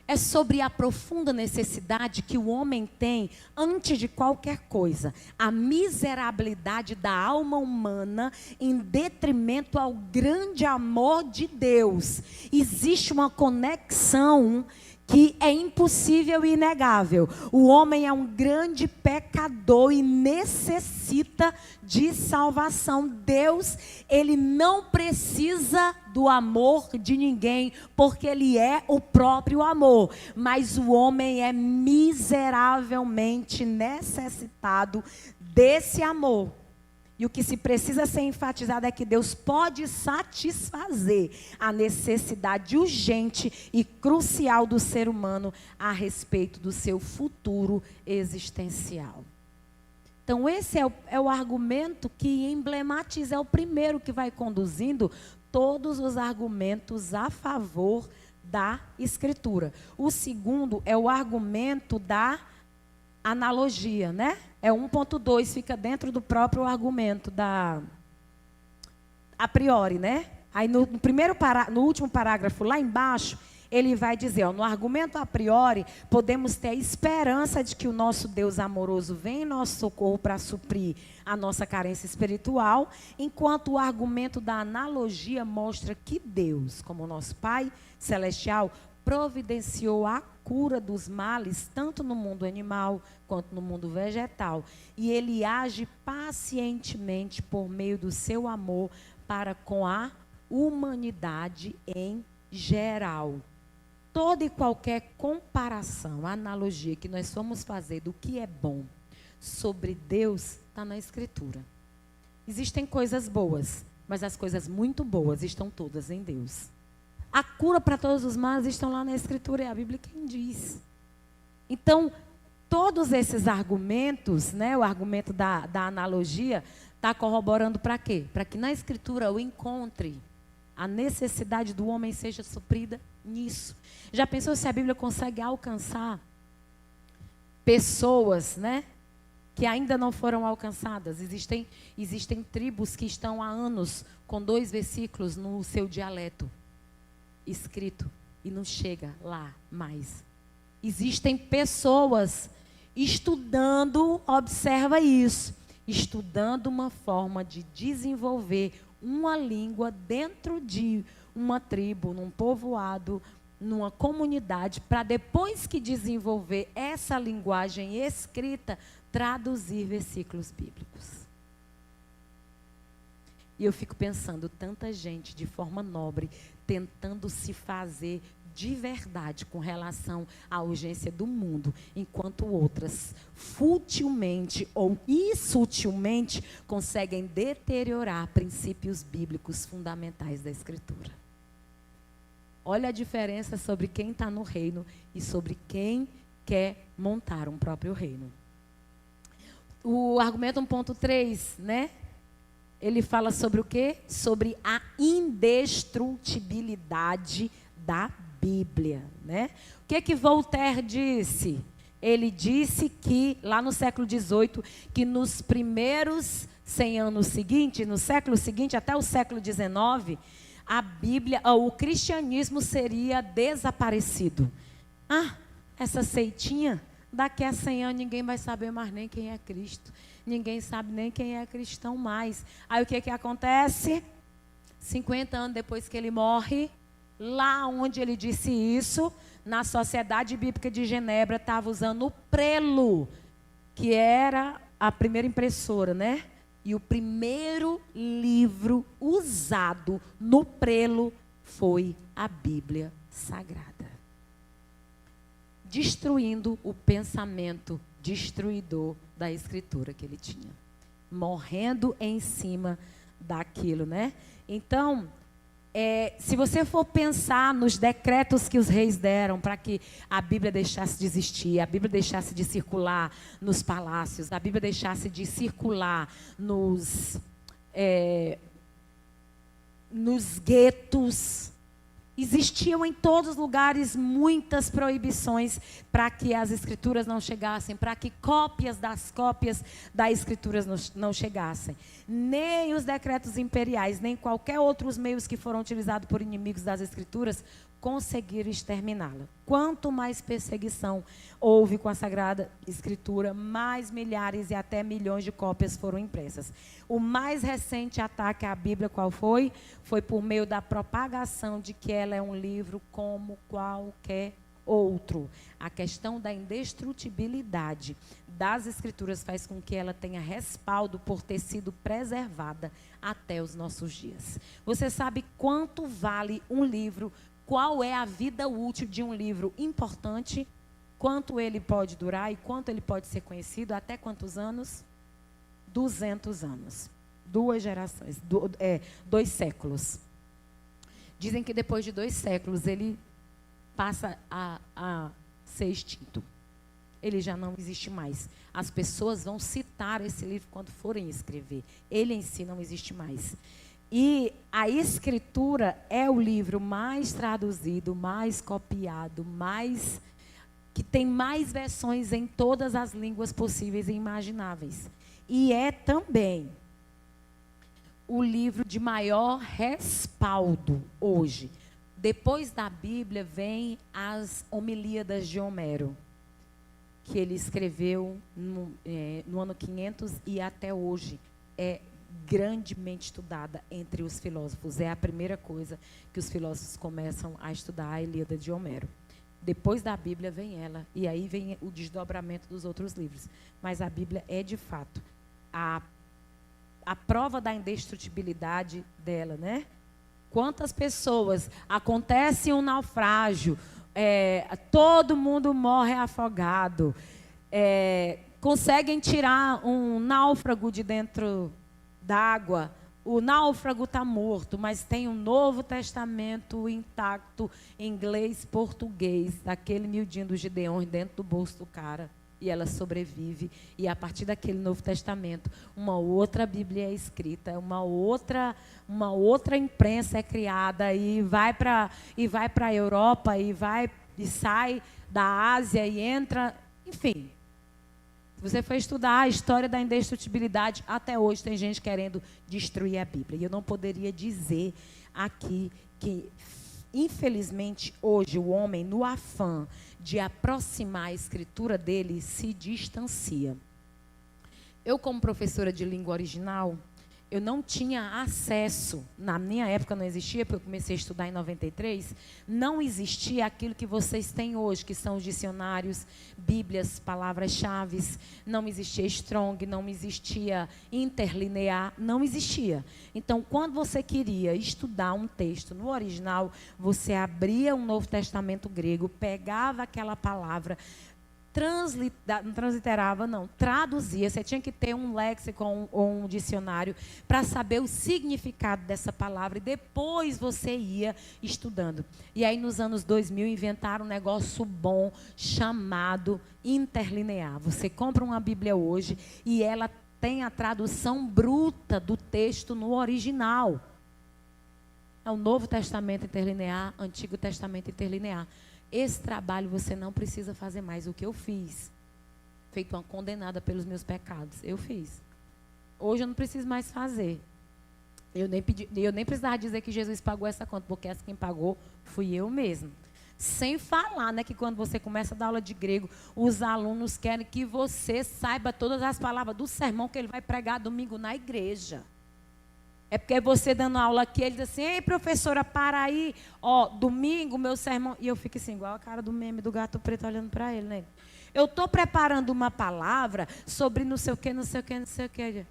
S1: é sobre a profunda necessidade que o homem tem, antes de qualquer coisa, a miserabilidade da alma humana em detrimento ao grande amor de Deus. Existe uma conexão que é impossível e inegável. O homem é um grande pecador e necessita de salvação. Deus, ele não precisa do amor de ninguém, porque ele é o próprio amor. Mas o homem é miseravelmente necessitado desse amor. E o que se precisa ser enfatizado é que Deus pode satisfazer a necessidade urgente e crucial do ser humano a respeito do seu futuro existencial. Então, esse é o argumento que emblematiza, é o primeiro que vai conduzindo todos os argumentos a favor da Escritura. O segundo é o argumento da analogia, né? É 1.2, fica dentro do próprio argumento da a priori, né? Aí no último parágrafo lá embaixo, ele vai dizer, ó, no argumento a priori, podemos ter a esperança de que o nosso Deus amoroso vem em nosso socorro para suprir a nossa carência espiritual, enquanto o argumento da analogia mostra que Deus, como nosso Pai celestial, providenciou a cura dos males, tanto no mundo animal quanto no mundo vegetal. E ele age pacientemente por meio do seu amor para com a humanidade em geral. Toda e qualquer comparação, analogia que nós formos fazer do que é bom sobre Deus, está na Escritura. Existem coisas boas, mas as coisas muito boas estão todas em Deus. A cura para todos os males estão lá na Escritura, é a Bíblia quem diz. Então, todos esses argumentos, né, o argumento da analogia, está corroborando para quê? Para que na Escritura eu encontre a necessidade do homem seja suprida nisso. Já pensou se a Bíblia consegue alcançar pessoas, né, que ainda não foram alcançadas? Existem tribos que estão há anos com 2 versículos no seu dialeto escrito e não chega lá mais. Existem pessoas estudando, observa isso, estudando uma forma de desenvolver uma língua dentro de uma tribo, num povoado, numa comunidade, para depois que desenvolver essa linguagem escrita, traduzir versículos bíblicos. E eu fico pensando, tanta gente de forma nobre, tentando se fazer de verdade com relação à urgência do mundo, enquanto outras, futilmente ou insutilmente, conseguem deteriorar princípios bíblicos fundamentais da Escritura. Olha a diferença sobre quem está no reino e sobre quem quer montar um próprio reino. O argumento 1.3, né? Ele fala sobre o quê? Sobre a indestrutibilidade da Bíblia, né? O que Voltaire disse? Ele disse que, lá no século XVIII, que nos primeiros 100 anos seguintes, no século seguinte, até o século XIX, a Bíblia, o cristianismo seria desaparecido. Ah, essa seitinha, daqui a 100 anos ninguém vai saber mais nem quem é Cristo. Ninguém sabe nem quem é cristão mais. Aí o que acontece? 50 anos depois que ele morre, lá onde ele disse isso, na Sociedade Bíblica de Genebra, estava usando o prelo, que era a primeira impressora, né? E o primeiro livro usado no prelo foi a Bíblia Sagrada. Destruindo o pensamento destruidor da Escritura que ele tinha. Morrendo em cima daquilo, né? Então, se você for pensar nos decretos que os reis deram para que a Bíblia deixasse de existir, a Bíblia deixasse de circular nos palácios, a Bíblia deixasse de circular nos guetos, existiam em todos os lugares muitas proibições para que as Escrituras não chegassem, para que cópias das Escrituras não chegassem. Nem os decretos imperiais, nem qualquer outros meios que foram utilizados por inimigos das Escrituras conseguiram exterminá-la. Quanto mais perseguição houve com a Sagrada Escritura, mais milhares e até milhões de cópias foram impressas. O mais recente ataque à Bíblia, qual foi? Foi por meio da propagação de que ela é um livro como qualquer outro. A questão da indestrutibilidade das Escrituras faz com que ela tenha respaldo por ter sido preservada até os nossos dias. Você sabe quanto vale um livro? Qual é a vida útil de um livro importante? Quanto ele pode durar e quanto ele pode ser conhecido? Até quantos anos? 200 anos. 2 gerações, 2 séculos. Dizem que depois de 2 séculos ele passa a ser extinto. Ele já não existe mais. As pessoas vão citar esse livro quando forem escrever. Ele em si não existe mais. E a Escritura é o livro mais traduzido, mais copiado, que tem mais versões em todas as línguas possíveis e imagináveis. E é também o livro de maior respaldo hoje. Depois da Bíblia vem as Homilíadas de Homero, que ele escreveu no ano 500 e até hoje é grandemente estudada entre os filósofos. É a primeira coisa que os filósofos começam a estudar, a Ilíada de Homero. Depois da Bíblia vem ela, e aí vem o desdobramento dos outros livros. Mas a Bíblia é, de fato, a prova da indestrutibilidade dela, né? Quantas pessoas, acontece um naufrágio, todo mundo morre afogado, conseguem tirar um náufrago de dentro d'água, o náufrago está morto, mas tem um Novo Testamento intacto, inglês, português, daquele miudinho do Gideon dentro do bolso do cara. E ela sobrevive, e a partir daquele Novo Testamento, uma outra Bíblia é escrita, uma outra imprensa é criada, e vai para a Europa, e sai da Ásia, e entra, enfim. Se você for estudar a história da indestrutibilidade, até hoje tem gente querendo destruir a Bíblia. E eu não poderia dizer aqui que, infelizmente, hoje o homem, no afã de aproximar a escritura dele, se distancia. Eu, como professora de língua original, eu não tinha acesso, na minha época não existia, porque eu comecei a estudar em 93, não existia aquilo que vocês têm hoje, que são os dicionários, bíblias, palavras-chave, não existia Strong, não existia interlinear, não existia. Então, quando você queria estudar um texto no original, você abria um Novo Testamento grego, pegava aquela palavra, traduzia. Você tinha que ter um léxico ou um dicionário para saber o significado dessa palavra, e depois você ia estudando. E aí, nos anos 2000, inventaram um negócio bom chamado interlinear. Você compra uma Bíblia hoje e ela tem a tradução bruta do texto no original. É o Novo Testamento interlinear, Antigo Testamento interlinear. Esse trabalho você não precisa fazer mais. O que eu fiz, feito uma condenada pelos meus pecados, eu fiz. Hoje eu não preciso mais fazer. Eu nem precisava dizer que Jesus pagou essa conta, porque essa quem pagou fui eu mesmo. Sem falar, né, que quando você começa a dar aula de grego, os alunos querem que você saiba todas as palavras do sermão que ele vai pregar domingo na igreja. É porque você dando aula aqui, ele diz assim: ei, professora, para aí, domingo, meu sermão. E eu fico assim, igual a cara do meme do gato preto olhando para ele, né? Eu estou preparando uma palavra sobre não sei o que, não sei o que, não sei o que.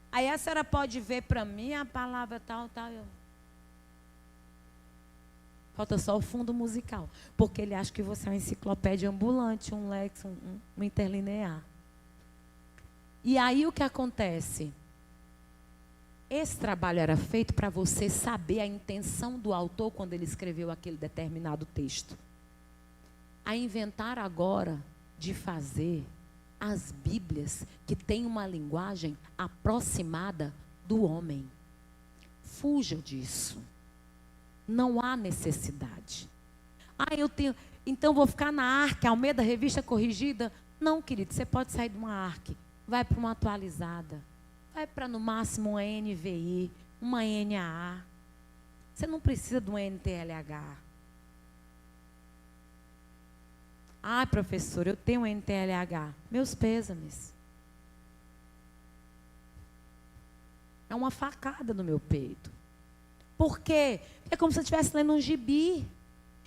S1: Aí a senhora pode ver para mim a palavra tal, tal. Falta só o fundo musical. Porque ele acha que você é uma enciclopédia ambulante, um léxico, um interlinear. E aí o que acontece? Esse trabalho era feito para você saber a intenção do autor quando ele escreveu aquele determinado texto. A inventar agora de fazer as Bíblias que têm uma linguagem aproximada do homem. Fuja disso. Não há necessidade. Então vou ficar na ARC, Almeida Revista Corrigida? Não, querido, você pode sair de uma ARC, vai para uma atualizada. Vai para, no máximo, uma NVI, uma NAA. Você não precisa de um NTLH. Ai, professor, eu tenho NTLH. Meus pêsames. É uma facada no meu peito. Por quê? É como se eu estivesse lendo um gibi.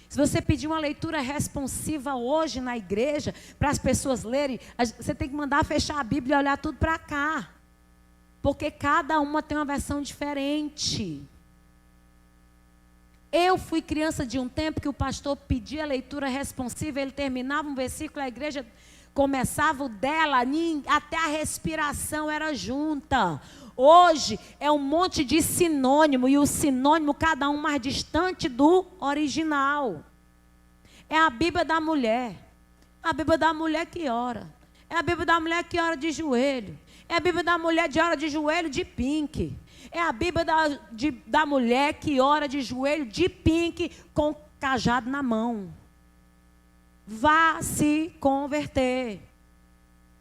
S1: Se você pedir uma leitura responsiva hoje na igreja, para as pessoas lerem, você tem que mandar fechar a Bíblia e olhar tudo para cá. Porque cada uma tem uma versão diferente. Eu fui criança de um tempo que o pastor pedia leitura responsiva, ele terminava um versículo, a igreja começava o dela, até a respiração era junta. Hoje é um monte de sinônimo, e o sinônimo cada um mais distante do original. É a Bíblia da mulher. A Bíblia da mulher que ora. É a Bíblia da mulher que ora de joelho. É a Bíblia da mulher que ora de joelho de pink. É a Bíblia da mulher que ora de joelho de pink com cajado na mão. Vá se converter.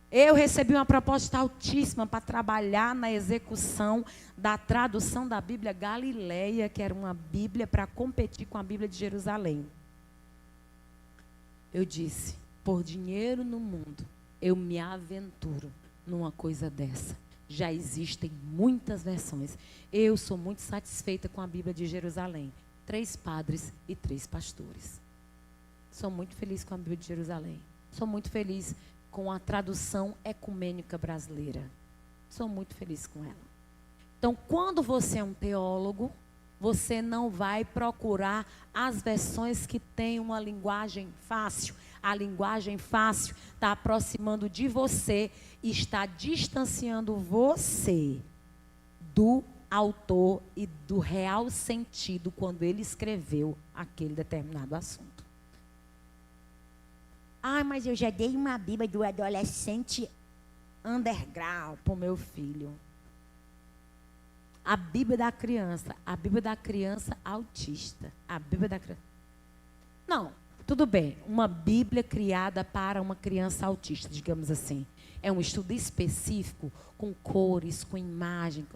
S1: Eu recebi uma proposta altíssima para trabalhar na execução da tradução da Bíblia Galileia, que era uma Bíblia para competir com a Bíblia de Jerusalém. Eu disse, por dinheiro no mundo, eu me aventuro numa coisa dessa. Já existem muitas versões. Eu sou muito satisfeita com a Bíblia de Jerusalém. 3 padres e 3 pastores. Sou muito feliz com a Bíblia de Jerusalém. Sou muito feliz com a tradução ecumênica brasileira. Sou muito feliz com ela. Então, quando você é um teólogo, você não vai procurar as versões que têm uma linguagem fácil. A linguagem fácil está aproximando de você e está distanciando você do autor e do real sentido quando ele escreveu aquele determinado assunto. Ah, mas eu já dei uma Bíblia do adolescente underground para o meu filho. A Bíblia da criança autista. A Bíblia da criança. Não, tudo bem. Uma Bíblia criada para uma criança autista, digamos assim. É um estudo específico, com cores, com imagem.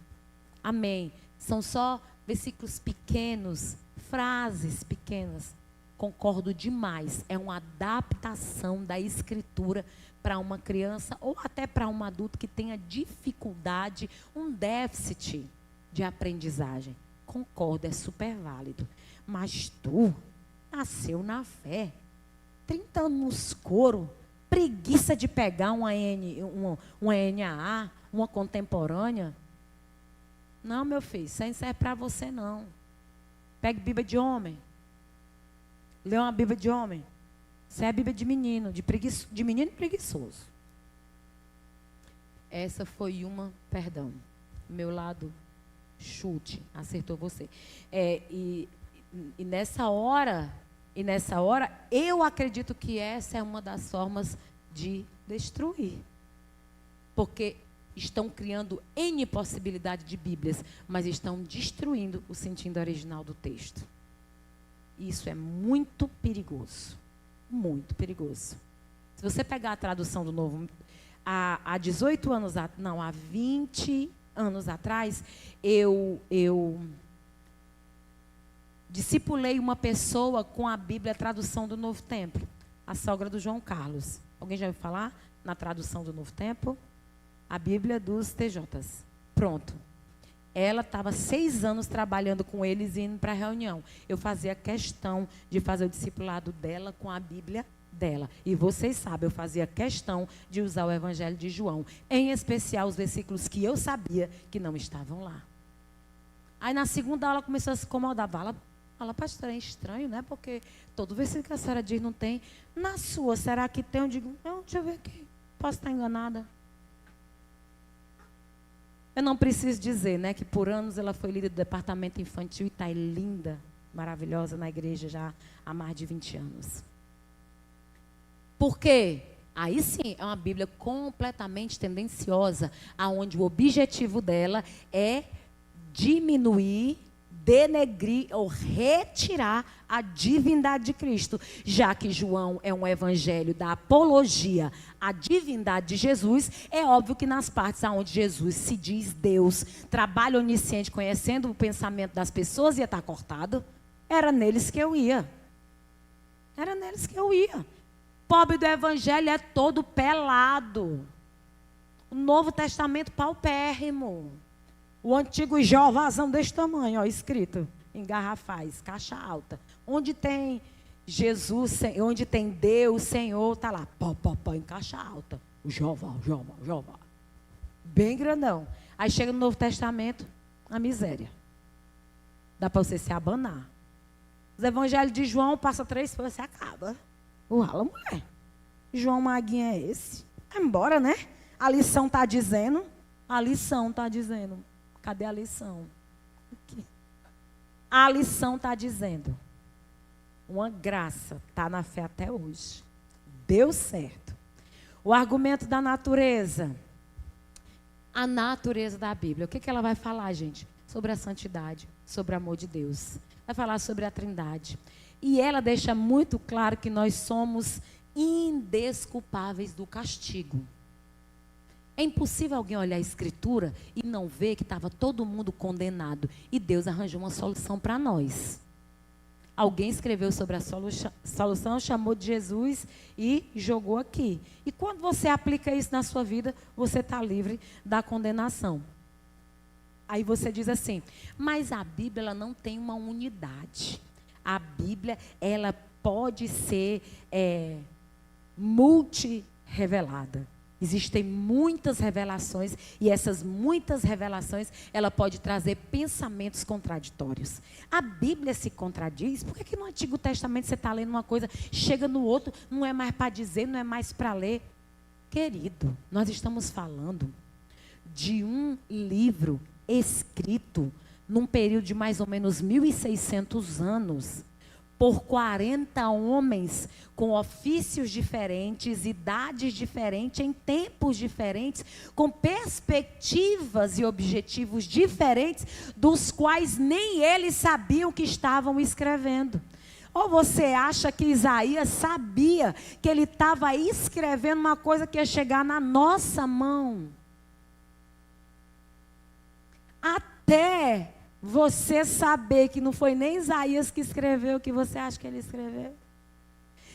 S1: Amém. São só versículos pequenos, frases pequenas. Concordo demais. É uma adaptação da escritura para uma criança ou até para um adulto que tenha dificuldade, um déficit de aprendizagem. Concordo, é super válido. Mas tu nasceu na fé. 30 anos nos couro, preguiça de pegar uma NAA, uma contemporânea. Não, meu filho, isso aí não serve para você, não. Pegue Bíblia de homem. Lê uma Bíblia de homem. Isso é a Bíblia de menino, de menino preguiçoso. Essa foi uma, perdão, meu lado chute, acertou você. E nessa hora, eu acredito que essa é uma das formas de destruir. Porque estão criando N possibilidade de Bíblias, mas estão destruindo o sentido original do texto. Isso é muito perigoso. Muito perigoso. Se você pegar a tradução do Novo, há 18 anos, não, há 20 anos atrás, eu discipulei uma pessoa com a Bíblia, a tradução do Novo Tempo. A sogra do João Carlos. Alguém já ouviu falar na tradução do Novo Tempo? A Bíblia dos TJs. Pronto. Ela estava 6 anos trabalhando com eles e indo para a reunião. Eu fazia questão de fazer o discipulado dela com a Bíblia dela. E vocês sabem, eu fazia questão de usar o Evangelho de João. Em especial os versículos que eu sabia que não estavam lá. Aí na segunda aula começou a se incomodar. Fala, pastor, é estranho, né? Porque todo versículo que a senhora diz não tem. Na sua, será que tem? Eu digo, não, deixa eu ver aqui. Posso estar enganada. Eu não preciso dizer, né, que por anos ela foi líder do departamento infantil e está linda, maravilhosa na igreja já há mais de 20 anos. Por quê? Aí sim, é uma Bíblia completamente tendenciosa, aonde o objetivo dela é diminuir, denegrir ou retirar a divindade de Cristo, já que João é um evangelho da apologia à divindade de Jesus. É óbvio que nas partes onde Jesus se diz Deus, trabalho onisciente, conhecendo o pensamento das pessoas, ia estar cortado. Era neles que eu ia. pobre do evangelho é todo pelado. O Novo Testamento paupérrimo. O antigo Jeovazão desse tamanho, ó, escrito em garrafais, caixa alta. Onde tem Jesus, onde tem Deus, Senhor, está lá, pó, em caixa alta. O Jeová. Bem grandão. Aí chega no Novo Testamento, a miséria. Dá para você se abanar. Os evangelhos de João, passa 3 folhas, você acaba. Uala, mulher. João Maguinha é esse? Vai embora, né? A lição está dizendo. Cadê a lição? Aqui. A lição está dizendo. Uma graça está na fé até hoje. Deu certo. O argumento da natureza. A natureza da Bíblia. O que ela vai falar, gente? Sobre a santidade, sobre o amor de Deus. Vai falar sobre a Trindade. E ela deixa muito claro que nós somos indesculpáveis do castigo. É impossível alguém olhar a Escritura e não ver que estava todo mundo condenado. E Deus arranjou uma solução para nós. Alguém escreveu sobre a solução, chamou de Jesus e jogou aqui. E quando você aplica isso na sua vida, você está livre da condenação. Aí você diz assim, mas a Bíblia ela não tem uma unidade. A Bíblia ela pode ser multi-revelada. Existem muitas revelações e essas muitas revelações, ela pode trazer pensamentos contraditórios. A Bíblia se contradiz, por que no Antigo Testamento você está lendo uma coisa, chega no outro, não é mais para dizer, não é mais para ler? Querido, nós estamos falando de um livro escrito num período de mais ou menos 1.600 anos, por 40 homens com ofícios diferentes, idades diferentes, em tempos diferentes, com perspectivas e objetivos diferentes, dos quais nem eles sabiam que estavam escrevendo. Ou você acha que Isaías sabia que ele estava escrevendo uma coisa que ia chegar na nossa mão? Até você saber que não foi nem Isaías que escreveu o que você acha que ele escreveu.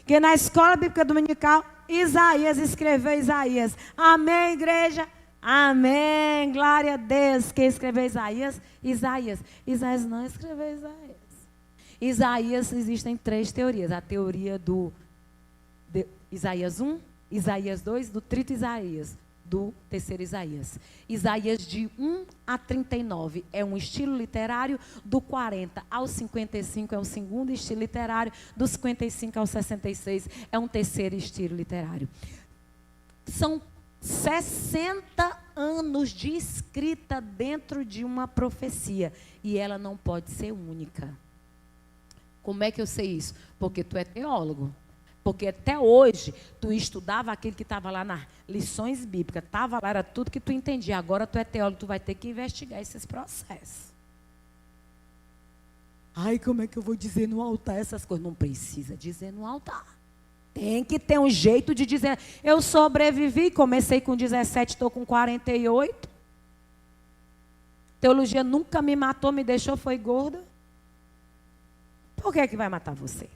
S1: Que na escola bíblica dominical, Isaías escreveu Isaías. Amém, igreja? Amém, glória a Deus. Quem escreveu Isaías? Isaías. Isaías não escreveu Isaías. Isaías, existem 3 teorias. A teoria de Isaías 1, Isaías 2, do trito Isaías. Do terceiro Isaías. Isaías de 1 a 39 é um estilo literário, do 40 ao 55 é um segundo estilo literário, do 55 ao 66 é um terceiro estilo literário. São 60 anos de escrita dentro de uma profecia e ela não pode ser única. Como é que eu sei isso? Porque tu é teólogo. Porque até hoje, tu estudava aquilo que estava lá nas lições bíblicas. Estava lá, era tudo que tu entendia. Agora tu é teólogo, tu vai ter que investigar esses processos. Ai, como é que eu vou dizer no altar essas coisas? Não precisa dizer no altar. Tem que ter um jeito de dizer. Eu sobrevivi, comecei com 17, estou com 48. Teologia nunca me matou, me deixou, foi gorda. Por que é que vai matar você?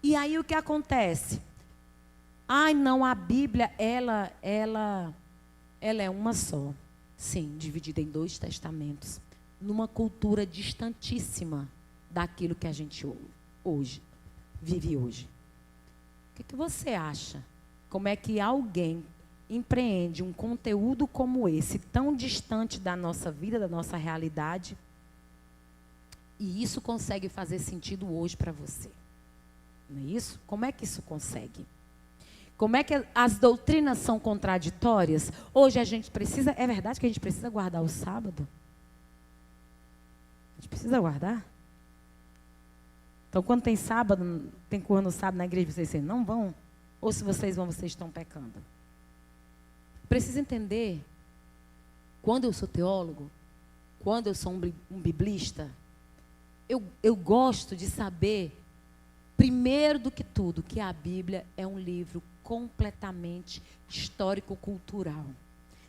S1: E aí o que acontece? Ai, não, a Bíblia, ela é uma só. Sim, dividida em 2 testamentos. Numa cultura distantíssima daquilo que a gente vive hoje. O que você acha? Como é que alguém empreende um conteúdo como esse, tão distante da nossa vida, da nossa realidade, e isso consegue fazer sentido hoje para você? Não é isso? Como é que isso consegue? Como é que as doutrinas são contraditórias? Hoje a gente precisa... É verdade que a gente precisa guardar o sábado? A gente precisa guardar? Então, quando tem sábado, tem curso no sábado na igreja, vocês dizem, não vão? Ou se vocês vão, vocês estão pecando? Preciso entender, quando eu sou teólogo, quando eu sou um biblista, eu gosto de saber... Primeiro do que tudo, que a Bíblia é um livro completamente histórico-cultural.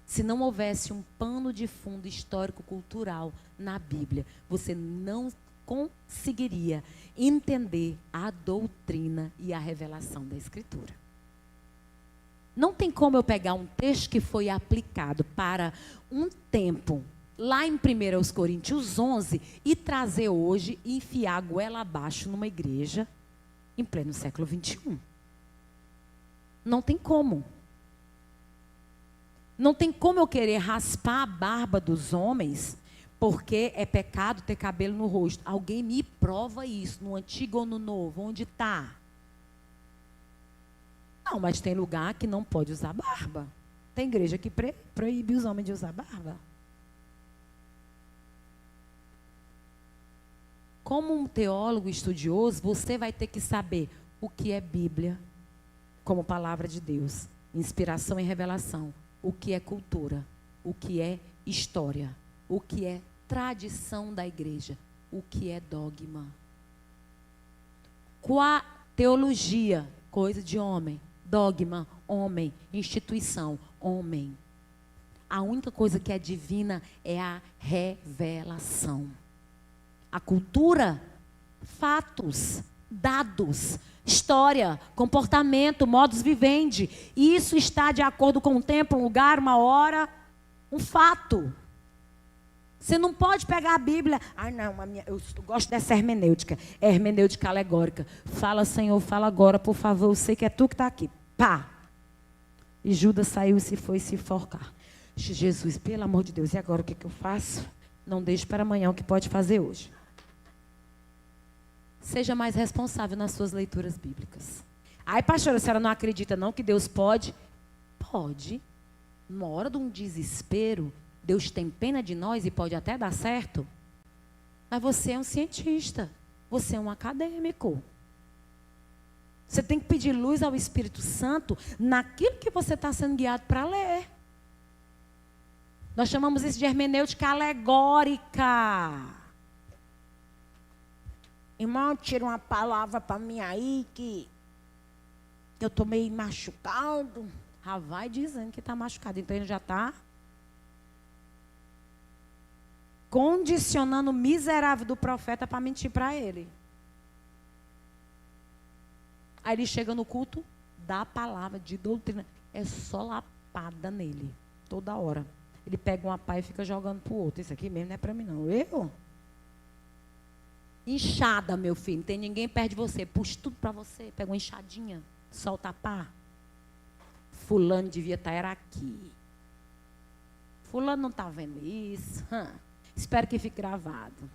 S1: Se não houvesse um pano de fundo histórico-cultural na Bíblia, você não conseguiria entender a doutrina e a revelação da Escritura. Não tem como eu pegar um texto que foi aplicado para um tempo, lá em 1 Coríntios 11, e trazer hoje e enfiar a goela abaixo numa igreja em pleno século 21. Não tem como. Não tem como eu querer raspar a barba dos homens, porque é pecado ter cabelo no rosto. Alguém me prova isso, no Antigo ou no Novo, onde está? Não, mas tem lugar que não pode usar barba. Tem igreja que proíbe os homens de usar barba. Como um teólogo estudioso, você vai ter que saber o que é Bíblia como palavra de Deus, inspiração e revelação, o que é cultura, o que é história, o que é tradição da igreja, o que é dogma. Teologia, coisa de homem. Dogma, homem. Instituição, homem. A única coisa que é divina é a revelação. A cultura, fatos, dados, história, comportamento, modus vivendi. Isso está de acordo com o tempo, um lugar, uma hora, um fato. Você não pode pegar a Bíblia. Eu gosto dessa hermenêutica. É hermenêutica alegórica. Fala, Senhor, fala agora, por favor. Eu sei que é tu que está aqui. Pá! E Judas saiu e se foi se enforcar. Jesus, pelo amor de Deus, e agora o que eu faço? Não deixe para amanhã o que pode fazer hoje. Seja mais responsável nas suas leituras bíblicas. Ai, pastora, a senhora não acredita não que Deus pode? Pode. Na hora de um desespero, Deus tem pena de nós e pode até dar certo. Mas você é um cientista. Você é um acadêmico. Você tem que pedir luz ao Espírito Santo naquilo que você está sendo guiado para ler. Nós chamamos isso de hermenêutica alegórica. Irmão, tira uma palavra para mim aí que eu estou meio machucado. Já vai dizendo que está machucado. Então ele já está condicionando o miserável do profeta para mentir para ele. Aí ele chega no culto, dá a palavra de doutrina. É só lapada nele, toda hora. Ele pega uma pá e fica jogando para o outro. Isso aqui mesmo não é para mim não. Eu? Enxada, meu filho. Não tem ninguém perto de você. Puxa tudo para você. Pega uma enxadinha. Solta a pá. Fulano devia estar era aqui. Fulano não está vendo isso. Espero que fique gravado.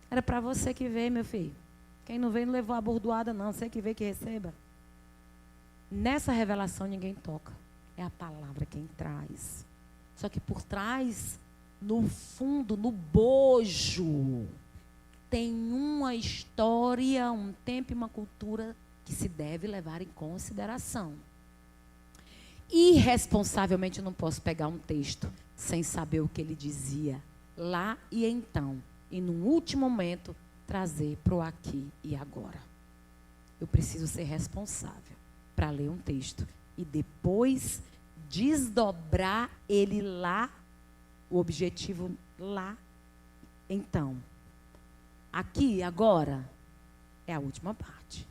S1: Era para você que veio, meu filho. Quem não veio não levou a bordoada, não. Você que veio que receba. Nessa revelação ninguém toca. É a palavra quem traz. Só que por trás, no fundo, no bojo, tem uma história, um tempo e uma cultura que se deve levar em consideração. Irresponsavelmente eu não posso pegar um texto sem saber o que ele dizia lá e então. E num último momento, trazer para o aqui e agora. Eu preciso ser responsável para ler um texto e depois desdobrar ele lá, o objetivo lá. Então, aqui, agora, é a última parte.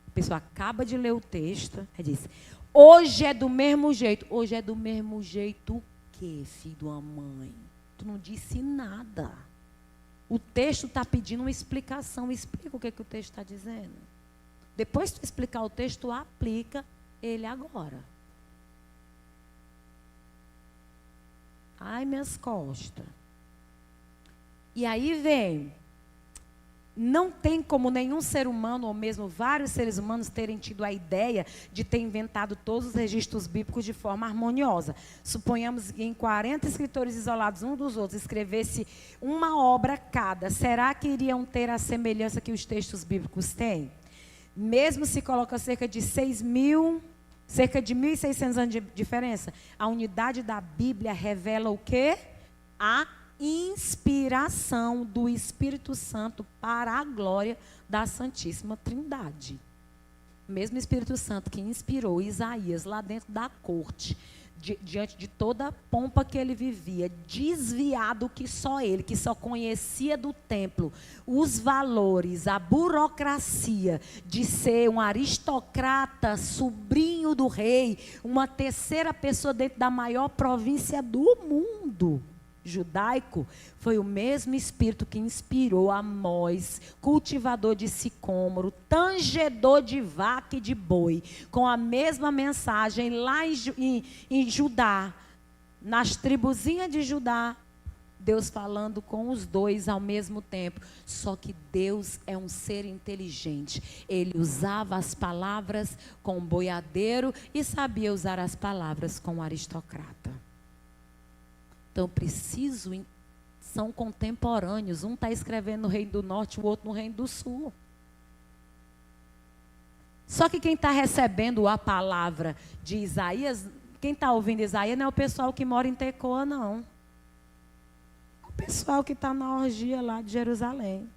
S1: A pessoa acaba de ler o texto e diz, hoje é do mesmo jeito. Hoje é do mesmo jeito o quê, filho de uma mãe? Tu não disse nada. O texto está pedindo uma explicação. Explica o que o texto está dizendo. Depois de tu explicar o texto, tu aplica ele agora. Ai, minhas costas. E aí vem, não tem como nenhum ser humano, ou mesmo vários seres humanos, terem tido a ideia de ter inventado todos os registros bíblicos de forma harmoniosa. Suponhamos que em 40 escritores isolados um dos outros escrevesse uma obra cada. Será que iriam ter a semelhança que os textos bíblicos têm? Mesmo se coloca cerca de 1.600 anos de diferença, a unidade da Bíblia revela o quê? A inspiração do Espírito Santo para a glória da Santíssima Trindade. O mesmo Espírito Santo que inspirou Isaías lá dentro da corte diante de toda a pompa que ele vivia, desviado que só ele, que só conhecia do templo, os valores, a burocracia de ser um aristocrata, sobrinho do rei, uma terceira pessoa dentro da maior província do mundo judaico, foi o mesmo espírito que inspirou Amós, cultivador de sicômoro, tangedor de vaca e de boi, com a mesma mensagem lá em Judá, nas tribuzinhas de Judá, Deus falando com os dois ao mesmo tempo. Só que Deus é um ser inteligente. Ele usava as palavras com o boiadeiro e sabia usar as palavras com o aristocrata. Então, são contemporâneos. Um está escrevendo no Reino do Norte, o outro no Reino do Sul. Só que quem está recebendo a palavra de Isaías, quem está ouvindo Isaías não é o pessoal que mora em Tecoa, não. É o pessoal que está na orgia lá de Jerusalém.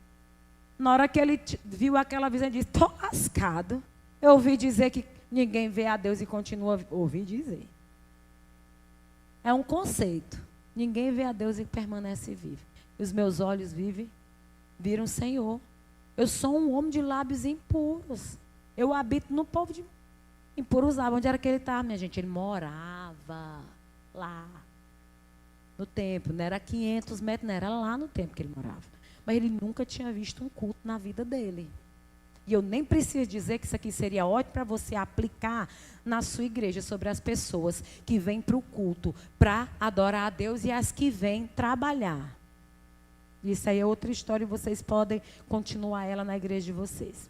S1: Na hora que ele viu aquela visão, ele disse, estou lascado. Eu ouvi dizer que ninguém vê a Deus e continua a ouvir dizer. É um conceito. Ninguém vê a Deus e permanece vivo. Os meus olhos viram o Senhor. Eu sou um homem de lábios impuros. Eu habito no povo de impuros. Onde era que ele estava, minha gente? Ele morava lá no templo. Não era 500 metros, não era lá no templo que ele morava. Mas ele nunca tinha visto um culto na vida dele. E eu nem preciso dizer que isso aqui seria ótimo para você aplicar na sua igreja sobre as pessoas que vêm para o culto para adorar a Deus e as que vêm trabalhar. Isso aí é outra história e vocês podem continuar ela na igreja de vocês.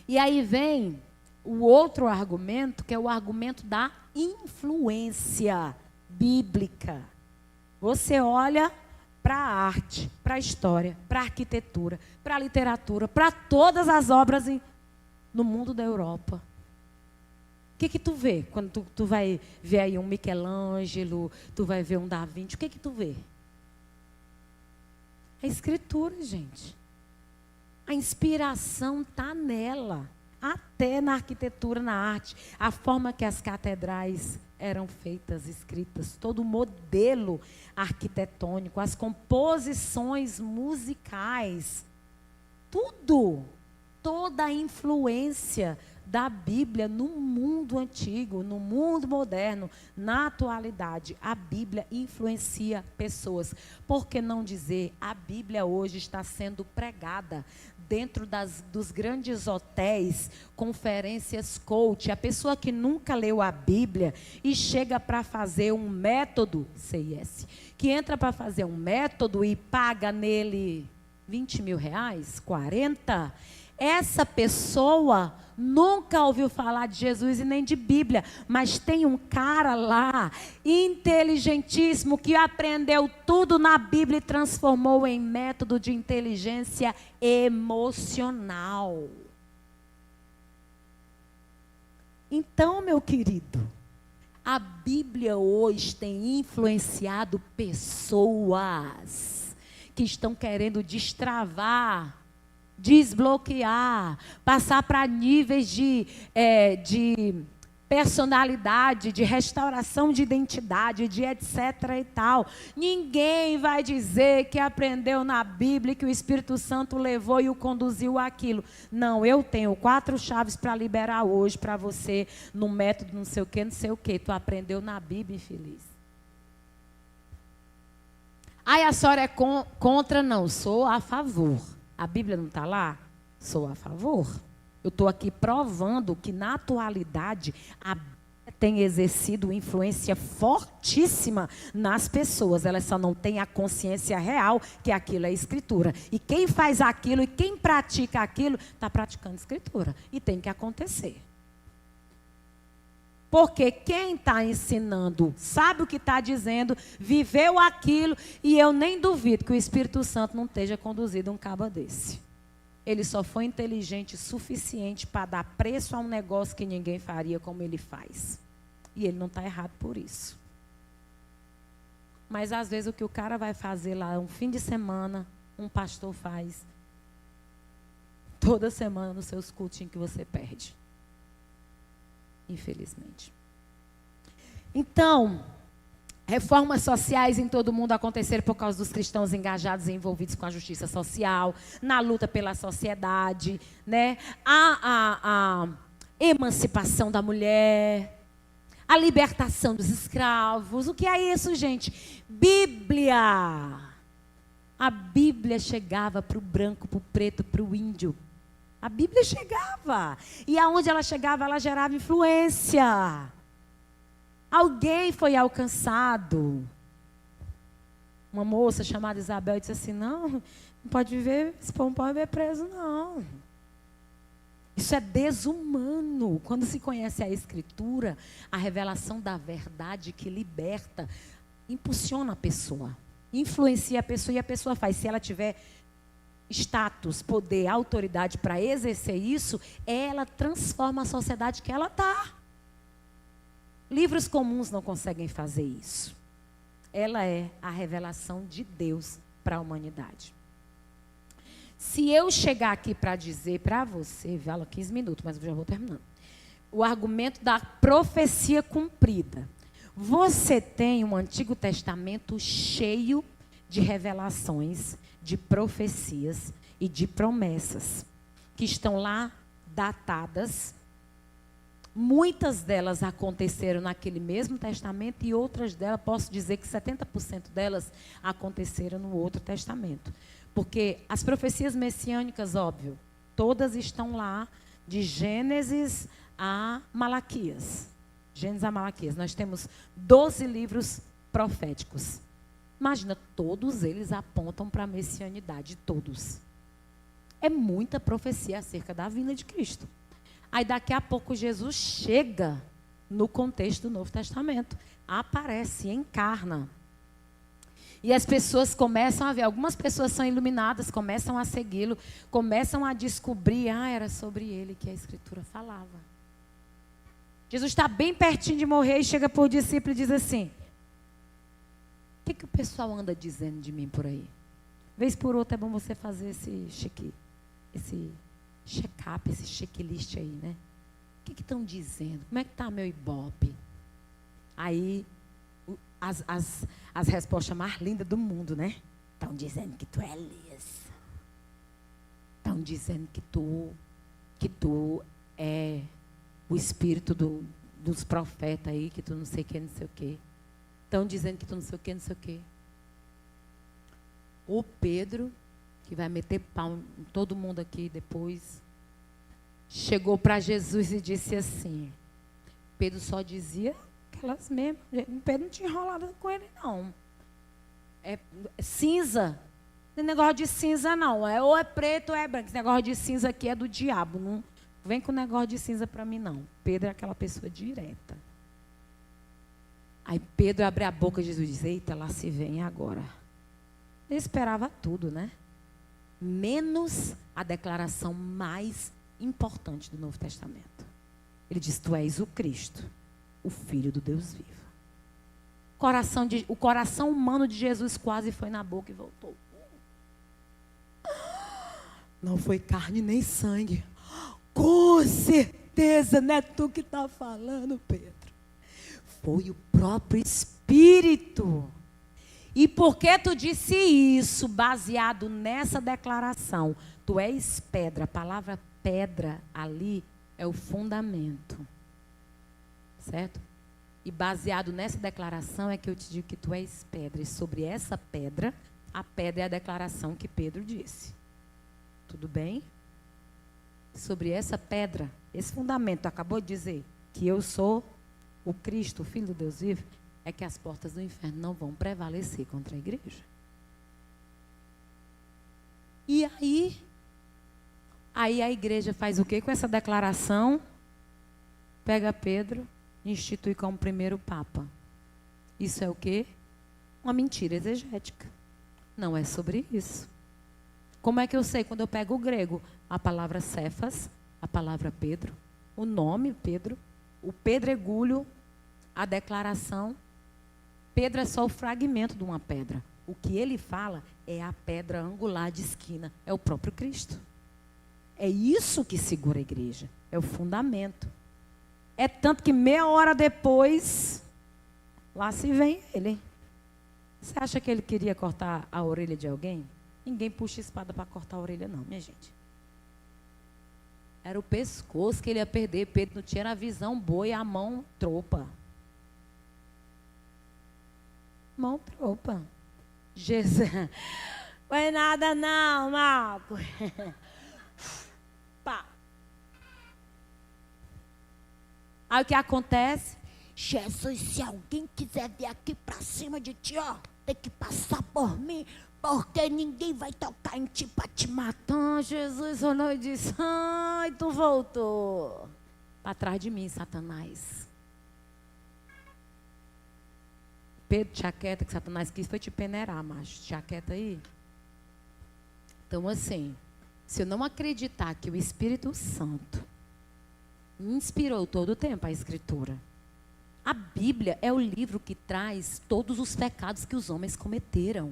S1: E aí vem o outro argumento, que é o argumento da influência bíblica. Você olha para a arte, para a história, para a arquitetura, para a literatura, para todas as obras no mundo da Europa. O que tu vê quando tu vai ver aí um Michelangelo, tu vai ver um Da Vinci, o que tu vê? A escritura, gente. A inspiração está nela, até na arquitetura, na arte, a forma que as catedrais eram feitas, escritas, todo o modelo arquitetônico, as composições musicais, tudo, toda a influência da Bíblia no mundo antigo, no mundo moderno, na atualidade. A Bíblia influencia pessoas. Por que não dizer, a Bíblia hoje está sendo pregada dentro dos grandes hotéis, conferências coach. A pessoa que nunca leu a Bíblia e chega para fazer um método, CIS, que entra para fazer um método e paga nele 20 mil reais, 40, essa pessoa nunca ouviu falar de Jesus e nem de Bíblia, mas tem um cara lá, inteligentíssimo, que aprendeu tudo na Bíblia e transformou em método de inteligência emocional. Então, meu querido, a Bíblia hoje tem influenciado pessoas que estão querendo destravar, desbloquear, passar para níveis de personalidade, de restauração de identidade, de etc. e tal. Ninguém vai dizer que aprendeu na Bíblia, que o Espírito Santo levou e o conduziu àquilo. Não, eu tenho 4 chaves para liberar hoje para você, no método não sei o que, não sei o que. Tu aprendeu na Bíblia, infeliz. Aí a senhora é contra? Não, sou a favor. A Bíblia não está lá? Sou a favor. Eu estou aqui provando que, na atualidade, a Bíblia tem exercido influência fortíssima nas pessoas. Elas só não têm a consciência real que aquilo é escritura. E quem faz aquilo e quem pratica aquilo, está praticando escritura. E tem que acontecer. Porque quem está ensinando sabe o que está dizendo, viveu aquilo, e eu nem duvido que o Espírito Santo não esteja conduzido um cabo desse. Ele só foi inteligente o suficiente para dar preço a um negócio que ninguém faria como ele faz. E ele não está errado por isso. Mas às vezes o que o cara vai fazer lá, um fim de semana, um pastor faz toda semana nos seus cultinhos que você perde. Infelizmente. Então, reformas sociais em todo o mundo aconteceram por causa dos cristãos engajados e envolvidos com a justiça social, na luta pela sociedade, né? A emancipação da mulher, a libertação dos escravos. O que é isso, gente? Bíblia. A Bíblia chegava para o branco, para o preto, para o índio. A Bíblia chegava. E aonde ela chegava, ela gerava influência. Alguém foi alcançado. Uma moça chamada Isabel disse assim, não pode viver, esse povo não pode viver preso, não. Isso é desumano. Quando se conhece a Escritura, a revelação da verdade que liberta, impulsiona a pessoa, influencia a pessoa e a pessoa faz. Se ela tiver status, poder, autoridade para exercer isso, ela transforma a sociedade que ela está. Livros comuns não conseguem fazer isso. Ela é a revelação de Deus para a humanidade. Se eu chegar aqui para dizer para você, fala 15 minutos, mas eu já vou terminando. O argumento da profecia cumprida. Você tem um Antigo Testamento cheio de revelações, de profecias e de promessas que estão lá datadas. Muitas delas aconteceram naquele mesmo testamento e outras delas, posso dizer que 70% delas aconteceram no outro testamento. Porque as profecias messiânicas, óbvio, todas estão lá de Gênesis a Malaquias. Gênesis a Malaquias. Nós temos 12 livros proféticos. Imagina, todos eles apontam para a messianidade, todos. É muita profecia acerca da vinda de Cristo. Aí daqui a pouco Jesus chega no contexto do Novo Testamento. Aparece, encarna. E as pessoas começam a ver, algumas pessoas são iluminadas, começam a segui-lo, começam a descobrir, era sobre ele que a Escritura falava. Jesus está bem pertinho de morrer e chega para o discípulo e diz assim, o que o pessoal anda dizendo de mim por aí? Vez por outra é bom você fazer esse check-up, esse checklist aí, né? O que estão dizendo? Como é que está meu Ibope? Aí, as respostas mais lindas do mundo, né? Estão dizendo que tu é Elias. Estão dizendo que tu é o espírito dos profetas aí, que tu não sei o que, não sei o que. Estão dizendo que tu não sei o que, não sei o que. O Pedro, que vai meter pau em todo mundo aqui depois, chegou para Jesus e disse assim, Pedro só dizia aquelas mesmas, Pedro não tinha enrolado com ele não. É cinza, não tem negócio de cinza não, ou é preto ou é branco, esse negócio de cinza aqui é do diabo, não vem com negócio de cinza para mim não. Pedro é aquela pessoa direta. Aí Pedro abre a boca e Jesus diz, eita, lá se vem agora. Ele esperava tudo, né? Menos a declaração mais importante do Novo Testamento. Ele diz, tu és o Cristo, o Filho do Deus vivo. O coração humano de Jesus quase foi na boca e voltou. Não foi carne nem sangue. Com certeza, não é tu que está falando, Pedro. Foi o próprio Espírito. E por que tu disse isso, baseado nessa declaração? Tu és pedra. A palavra pedra ali é o fundamento. Certo? E baseado nessa declaração é que eu te digo que tu és pedra. E sobre essa pedra, a pedra é a declaração que Pedro disse. Tudo bem? Sobre essa pedra, esse fundamento, tu acabou de dizer que eu sou o Cristo, o Filho do Deus vivo, é que as portas do inferno não vão prevalecer contra a igreja. E aí a igreja faz o quê com essa declaração? Pega Pedro, institui como primeiro papa. Isso é o quê? Uma mentira exegética. Não é sobre isso. Como é que eu sei? Quando eu pego o grego, a palavra Cefas, a palavra Pedro, o nome Pedro, o pedregulho, a declaração. Pedro é só o fragmento de uma pedra. O que ele fala é a pedra angular de esquina, é o próprio Cristo. É isso que segura a igreja, é o fundamento. É tanto que meia hora depois, Lá se vem ele. Você acha que ele queria cortar a orelha de alguém? Ninguém puxa espada para cortar a orelha, não, minha gente. Era o pescoço que ele ia perder. Pedro não tinha a visão boa e a mão tropa. Mão tropa. Jesus. Foi nada não, Marco. Pá. Aí o que acontece?
S4: Jesus, se alguém quiser vir aqui para cima de ti, ó, tem que passar por mim, porque ninguém vai tocar em ti para te matar.
S1: Então Jesus olhou e disse: ai, tu voltou para trás de mim, Satanás. Pedro, te aquieta, que Satanás quis foi te peneirar, macho. Te aquieta aí. Então, assim, se eu não acreditar que o Espírito Santo inspirou todo o tempo a Escritura, a Bíblia é o livro que traz todos os pecados que os homens cometeram.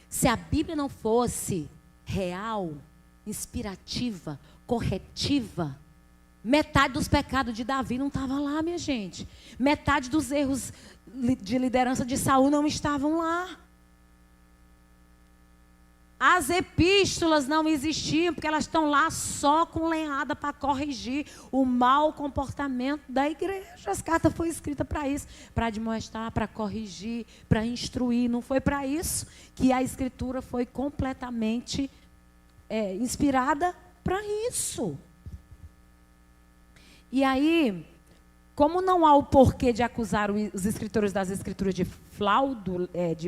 S1: Se a Bíblia não fosse real, inspirativa, corretiva, metade dos pecados de Davi não estava lá, minha gente. Metade dos erros de liderança de Saul não estavam lá. As epístolas não existiam, porque elas estão lá só com lenhada para corrigir o mau comportamento da igreja. As cartas foram escritas para isso, para admoestar, para corrigir, para instruir. Não foi para isso que a escritura foi completamente inspirada para isso. E aí, como não há o porquê de acusar os escritores das escrituras de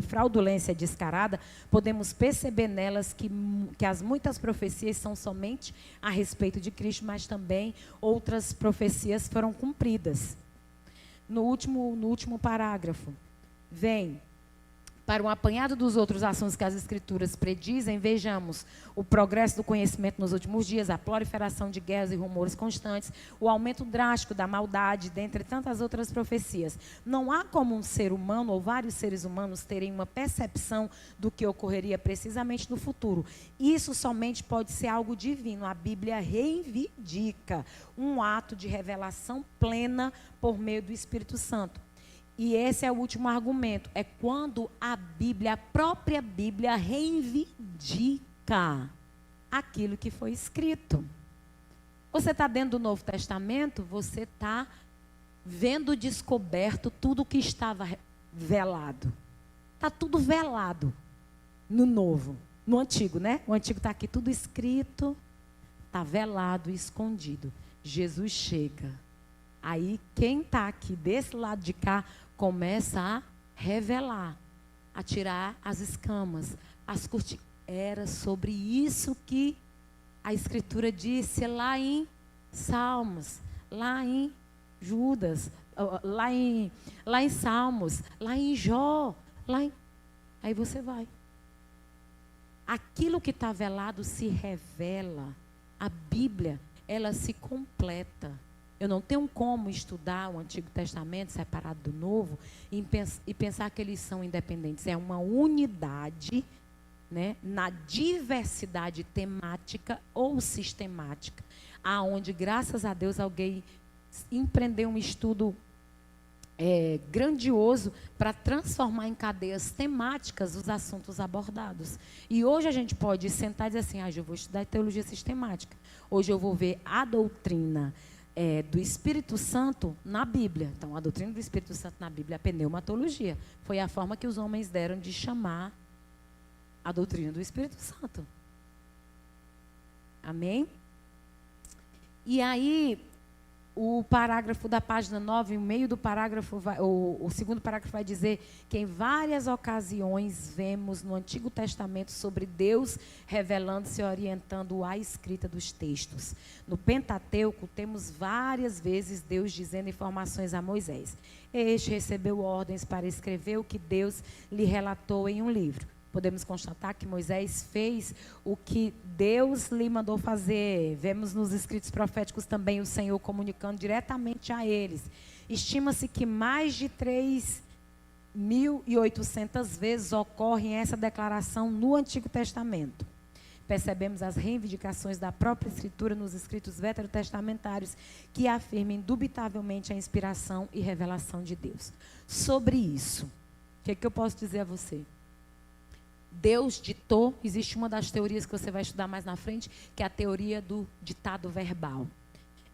S1: fraudulência descarada, podemos perceber nelas que as muitas profecias são somente a respeito de Cristo, mas também outras profecias foram cumpridas. No último parágrafo, vem: para um apanhado dos outros assuntos que as Escrituras predizem, vejamos o progresso do conhecimento nos últimos dias, a proliferação de guerras e rumores constantes, o aumento drástico da maldade, dentre tantas outras profecias. Não há como um ser humano ou vários seres humanos terem uma percepção do que ocorreria precisamente no futuro. Isso somente pode ser algo divino. A Bíblia reivindica um ato de revelação plena por meio do Espírito Santo. E esse é o último argumento, é quando a Bíblia, a própria Bíblia, reivindica aquilo que foi escrito. Você está dentro do Novo Testamento, você está vendo descoberto tudo o que estava velado. Está tudo velado no Novo, no Antigo, né? O Antigo está aqui tudo escrito, está velado e escondido. Jesus chega. Aí quem está aqui desse lado de cá começa a revelar, a tirar as escamas, as cortinas. Era sobre isso que a Escritura disse lá em Salmos, lá em Judas, lá em Salmos, lá em Jó, aí você vai. Aquilo que está velado se revela. A Bíblia, ela se completa. Eu não tenho como estudar o Antigo Testamento separado do Novo e pensar que eles são independentes. É uma unidade, né, na diversidade temática ou sistemática, aonde, graças a Deus, alguém empreendeu um estudo grandioso para transformar em cadeias temáticas os assuntos abordados. E hoje a gente pode sentar e dizer assim: eu vou estudar teologia sistemática. Hoje eu vou ver a doutrina do Espírito Santo na Bíblia. Então, a doutrina do Espírito Santo na Bíblia, a pneumatologia, foi a forma que os homens deram de chamar a doutrina do Espírito Santo. Amém? E aí, o parágrafo da página 9, no meio do parágrafo, o segundo parágrafo vai dizer que em várias ocasiões vemos no Antigo Testamento sobre Deus revelando-se e orientando a escrita dos textos. No Pentateuco, temos várias vezes Deus dizendo informações a Moisés. Este recebeu ordens para escrever o que Deus lhe relatou em um livro. Podemos constatar que Moisés fez o que Deus lhe mandou fazer. Vemos nos escritos proféticos também o Senhor comunicando diretamente a eles. Estima-se que mais de 3.800 vezes ocorre essa declaração no Antigo Testamento. percebemos as reivindicações da própria Escritura nos escritos veterotestamentários que afirmam indubitavelmente a inspiração e revelação de Deus. Sobre isso, o que eu posso dizer a você? Deus ditou, existe uma das teorias que você vai estudar mais na frente, que é a teoria do ditado verbal.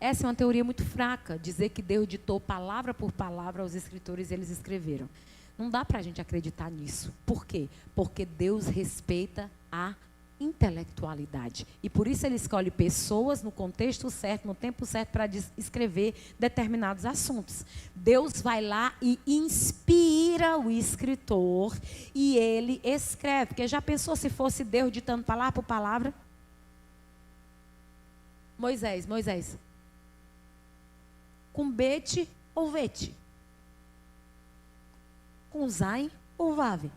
S1: Essa é uma teoria muito fraca, dizer que Deus ditou palavra por palavra aos escritores e eles escreveram. Não dá para a gente acreditar nisso. Por quê? Porque Deus respeita a intelectualidade. E por isso ele escolhe pessoas no contexto certo, no tempo certo, para escrever determinados assuntos. Deus vai lá e inspira o escritor e ele escreve. Porque já pensou se fosse Deus ditando palavra por palavra? Moisés. Com bete ou vete? Com zain ou vave?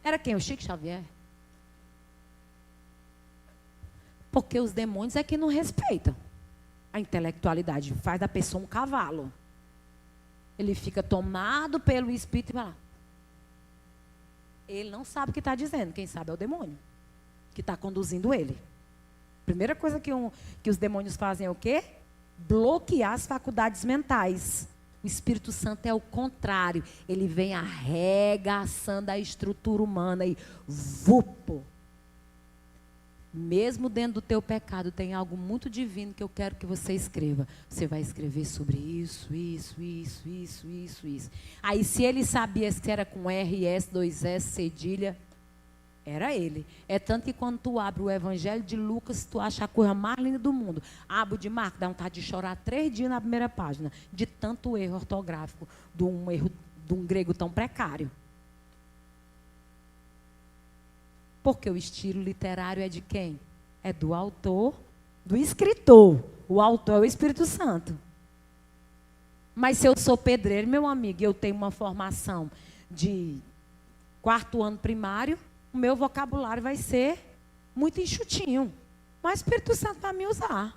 S1: Era quem? O Chico Xavier? Porque os demônios é que não respeitam. A intelectualidade faz da pessoa um cavalo. Ele fica tomado pelo espírito e vai lá. Ele não sabe o que está dizendo. Quem sabe é o demônio que está conduzindo ele. Primeira coisa que os demônios fazem é o quê? Bloquear as faculdades mentais. O Espírito Santo é o contrário. Ele vem arregaçando a estrutura humana e vupo. Mesmo dentro do teu pecado, tem algo muito divino que eu quero que você escreva. Você vai escrever sobre isso. Aí, se ele sabia que era com R, S, 2S, cedilha, era ele. É tanto que quando tu abre o Evangelho de Lucas, tu acha a coisa mais linda do mundo. Abre o de Marcos, dá vontade de chorar 3 dias na primeira página, de tanto erro ortográfico, de um grego tão precário. Porque o estilo literário é de quem? É do autor, do escritor. O autor é o Espírito Santo. Mas se eu sou pedreiro, meu amigo, e eu tenho uma formação de 4º ano primário, o meu vocabulário vai ser muito enxutinho. Mas o Espírito Santo vai me usar.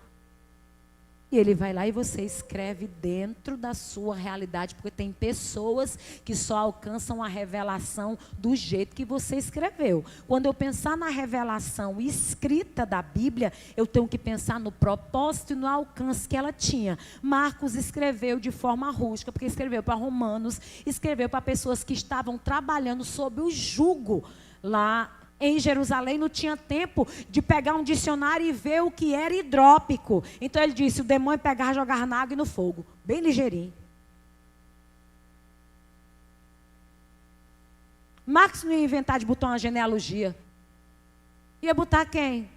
S1: E ele vai lá e você escreve dentro da sua realidade, porque tem pessoas que só alcançam a revelação do jeito que você escreveu. Quando eu pensar na revelação escrita da Bíblia, eu tenho que pensar no propósito e no alcance que ela tinha. Marcos escreveu de forma rústica, porque escreveu para romanos, escreveu para pessoas que estavam trabalhando sob o jugo lá em Jerusalém. Não tinha tempo de pegar um dicionário e ver o que era hidrópico. Então ele disse, o demônio pegava, jogava na água e no fogo. Bem ligeirinho. Marcos não ia inventar de botar uma genealogia. Ia botar quem?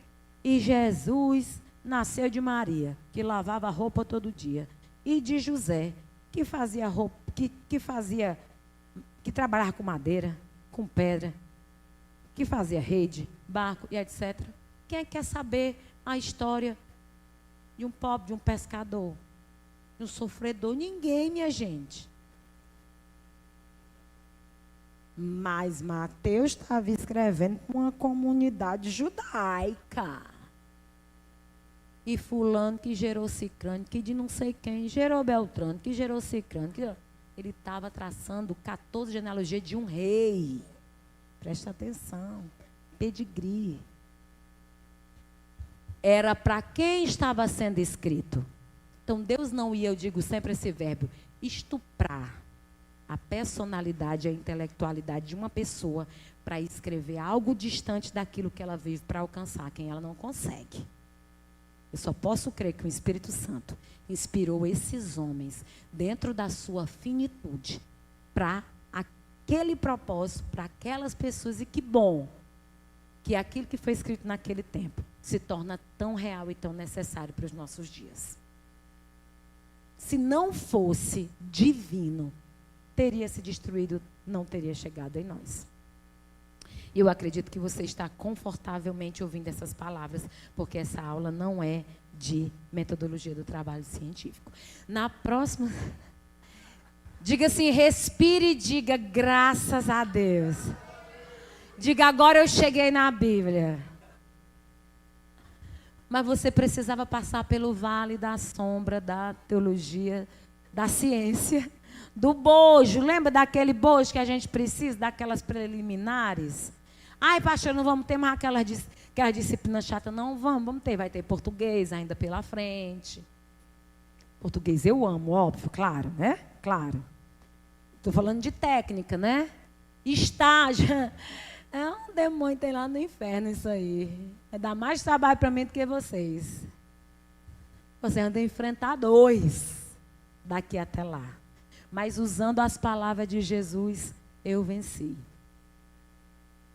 S1: E Jesus nasceu de Maria, que lavava roupa todo dia. E de José, que fazia roupa, que trabalhava com madeira, com pedra, que fazia rede, barco e etc. Quem quer saber a história de um pobre, de um pescador, de um sofredor? Ninguém, minha gente. Mas Mateus estava escrevendo para uma comunidade judaica. E fulano que gerou Cicrano, que de não sei quem, gerou Beltrano, que gerou Cicrano. Ele estava traçando 14 genealogias de um rei. Presta atenção. Pedigree. Era para quem estava sendo escrito. Então, Deus não ia, eu digo sempre esse verbo, estuprar a personalidade, a intelectualidade de uma pessoa para escrever algo distante daquilo que ela vive para alcançar quem ela não consegue. Eu só posso crer que o Espírito Santo inspirou esses homens dentro da sua finitude para aquele propósito, para aquelas pessoas, e que bom que aquilo que foi escrito naquele tempo se torna tão real e tão necessário para os nossos dias. Se não fosse divino, teria se destruído, não teria chegado em nós. E eu acredito que você está confortavelmente ouvindo essas palavras, porque essa aula não é de metodologia do trabalho científico. Na próxima... Diga assim, respire e diga graças a Deus. Diga, agora eu cheguei na Bíblia. Mas você precisava passar pelo vale da sombra, da teologia, da ciência, do bojo. Lembra daquele bojo que a gente precisa, daquelas preliminares? Ai, pastor, não vamos ter mais aquela disciplina chata. Não, vamos ter. Vai ter português ainda pela frente. Português eu amo, óbvio, claro, né? Claro. Estou falando de técnica, né? Estágio. É um demônio tem lá no inferno isso aí. Vai dar mais trabalho para mim do que vocês. Vocês vão ter que enfrentar 2 daqui até lá. Mas usando as palavras de Jesus, eu venci.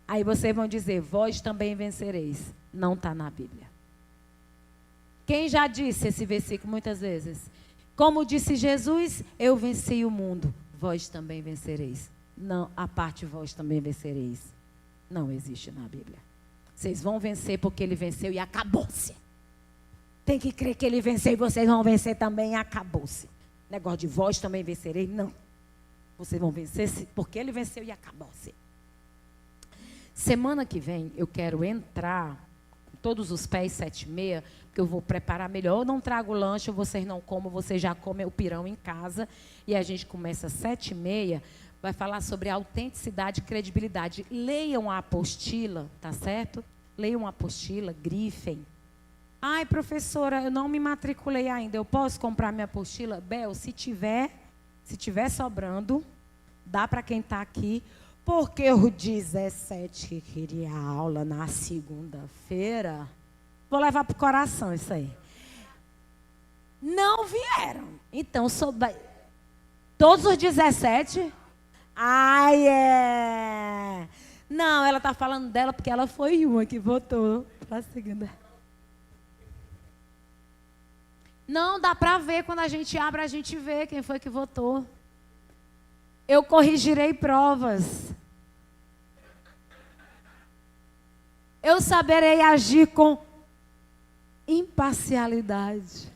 S1: Aí vocês vão dizer, vós também vencereis. Não está na Bíblia. Quem já disse esse versículo muitas vezes? Como disse Jesus, eu venci o mundo. Vós também vencereis. Não, a parte vós também vencereis. Não existe na Bíblia. Vocês vão vencer porque ele venceu e acabou-se. Tem que crer que ele venceu e vocês vão vencer também e acabou-se. Negócio de vós também vencereis, não. Vocês vão vencer porque ele venceu e acabou-se. Semana que vem eu quero entrar com todos os pés 7h30, porque eu vou preparar melhor. Eu não trago lanche, vocês não comem, vocês já comem o pirão em casa. E a gente começa às 7h30. Vai falar sobre autenticidade e credibilidade. Leiam a apostila, tá certo? Leiam a apostila, grifem. Ai, professora, eu não me matriculei ainda. Eu posso comprar minha apostila? Bel, se tiver sobrando, dá para quem está aqui. Porque o 17 que queria aula na segunda-feira, vou levar para o coração isso aí. Não vieram. Então, todos os 17... Ai, é. Não, ela está falando dela porque ela foi uma que votou para a segunda. Não, dá para ver, quando a gente abre, a gente vê quem foi que votou. Eu corrigirei provas. Eu saberei agir com imparcialidade.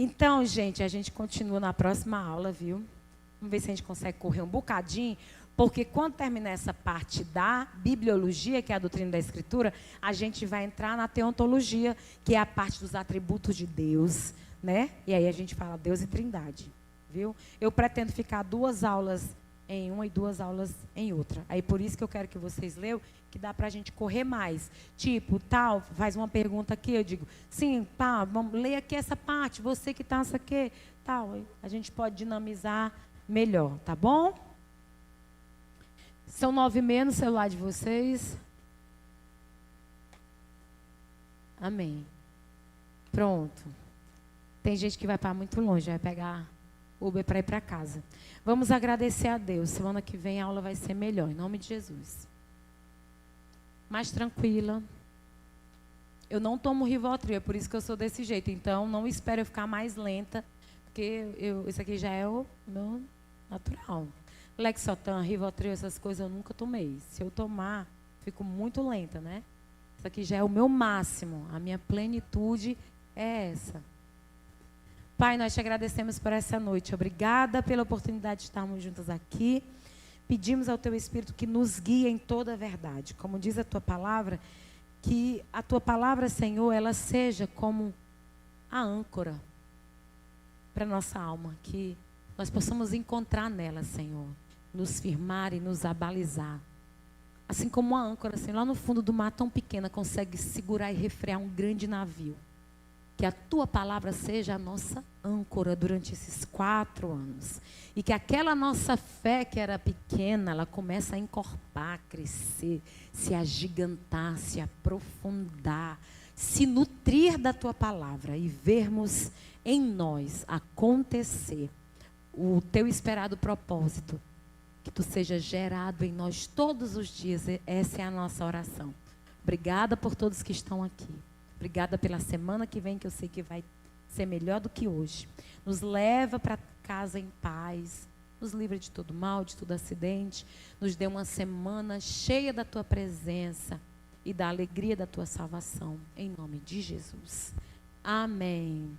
S1: Então, gente, a gente continua na próxima aula, viu? Vamos ver se a gente consegue correr um bocadinho, porque quando terminar essa parte da bibliologia, que é a doutrina da Escritura, a gente vai entrar na teontologia, que é a parte dos atributos de Deus, né? E aí a gente fala Deus e Trindade, viu? Eu pretendo ficar 2 aulas em uma e 2 aulas em outra. Aí por isso que eu quero que vocês leiam, que dá para a gente correr mais. Tipo, tal, faz uma pergunta aqui, eu digo, sim, pá, vamos ler aqui essa parte, você que está, isso aqui, tal. A gente pode dinamizar melhor, tá bom? São 9h30 no celular de vocês. Amém. Pronto. Tem gente que vai para muito longe, vai pegar Uber para ir para casa. Vamos agradecer a Deus. Semana que vem a aula vai ser melhor, em nome de Jesus. Mais tranquila. Eu não tomo Rivotril, é por isso que eu sou desse jeito. Então, não espero eu ficar mais lenta, porque isso aqui já é o meu natural. Lexotan, Rivotril, essas coisas eu nunca tomei. Se eu tomar, fico muito lenta, né? Isso aqui já é o meu máximo. A minha plenitude é essa. Pai, nós te agradecemos por essa noite. Obrigada pela oportunidade de estarmos juntos aqui. Pedimos ao Teu Espírito que nos guie em toda a verdade. Como diz a Tua palavra, que a Tua palavra, Senhor, ela seja como a âncora para a nossa alma. Que nós possamos encontrar nela, Senhor, nos firmar e nos abalizar. Assim como uma âncora, assim, lá no fundo do mar tão pequena, consegue segurar e refrear um grande navio. Que a Tua palavra seja a nossa âncora durante esses 4 anos. E que aquela nossa fé que era pequena, ela comece a encorpar, crescer, se agigantar, se aprofundar, se nutrir da Tua palavra e vermos em nós acontecer o Teu esperado propósito. Que Tu seja gerado em nós todos os dias. Essa é a nossa oração. Obrigada por todos que estão aqui. Obrigada pela semana que vem, que eu sei que vai ser melhor do que hoje. Nos leva para casa em paz. Nos livra de todo mal, de todo acidente. Nos dê uma semana cheia da Tua presença e da alegria da Tua salvação. Em nome de Jesus. Amém.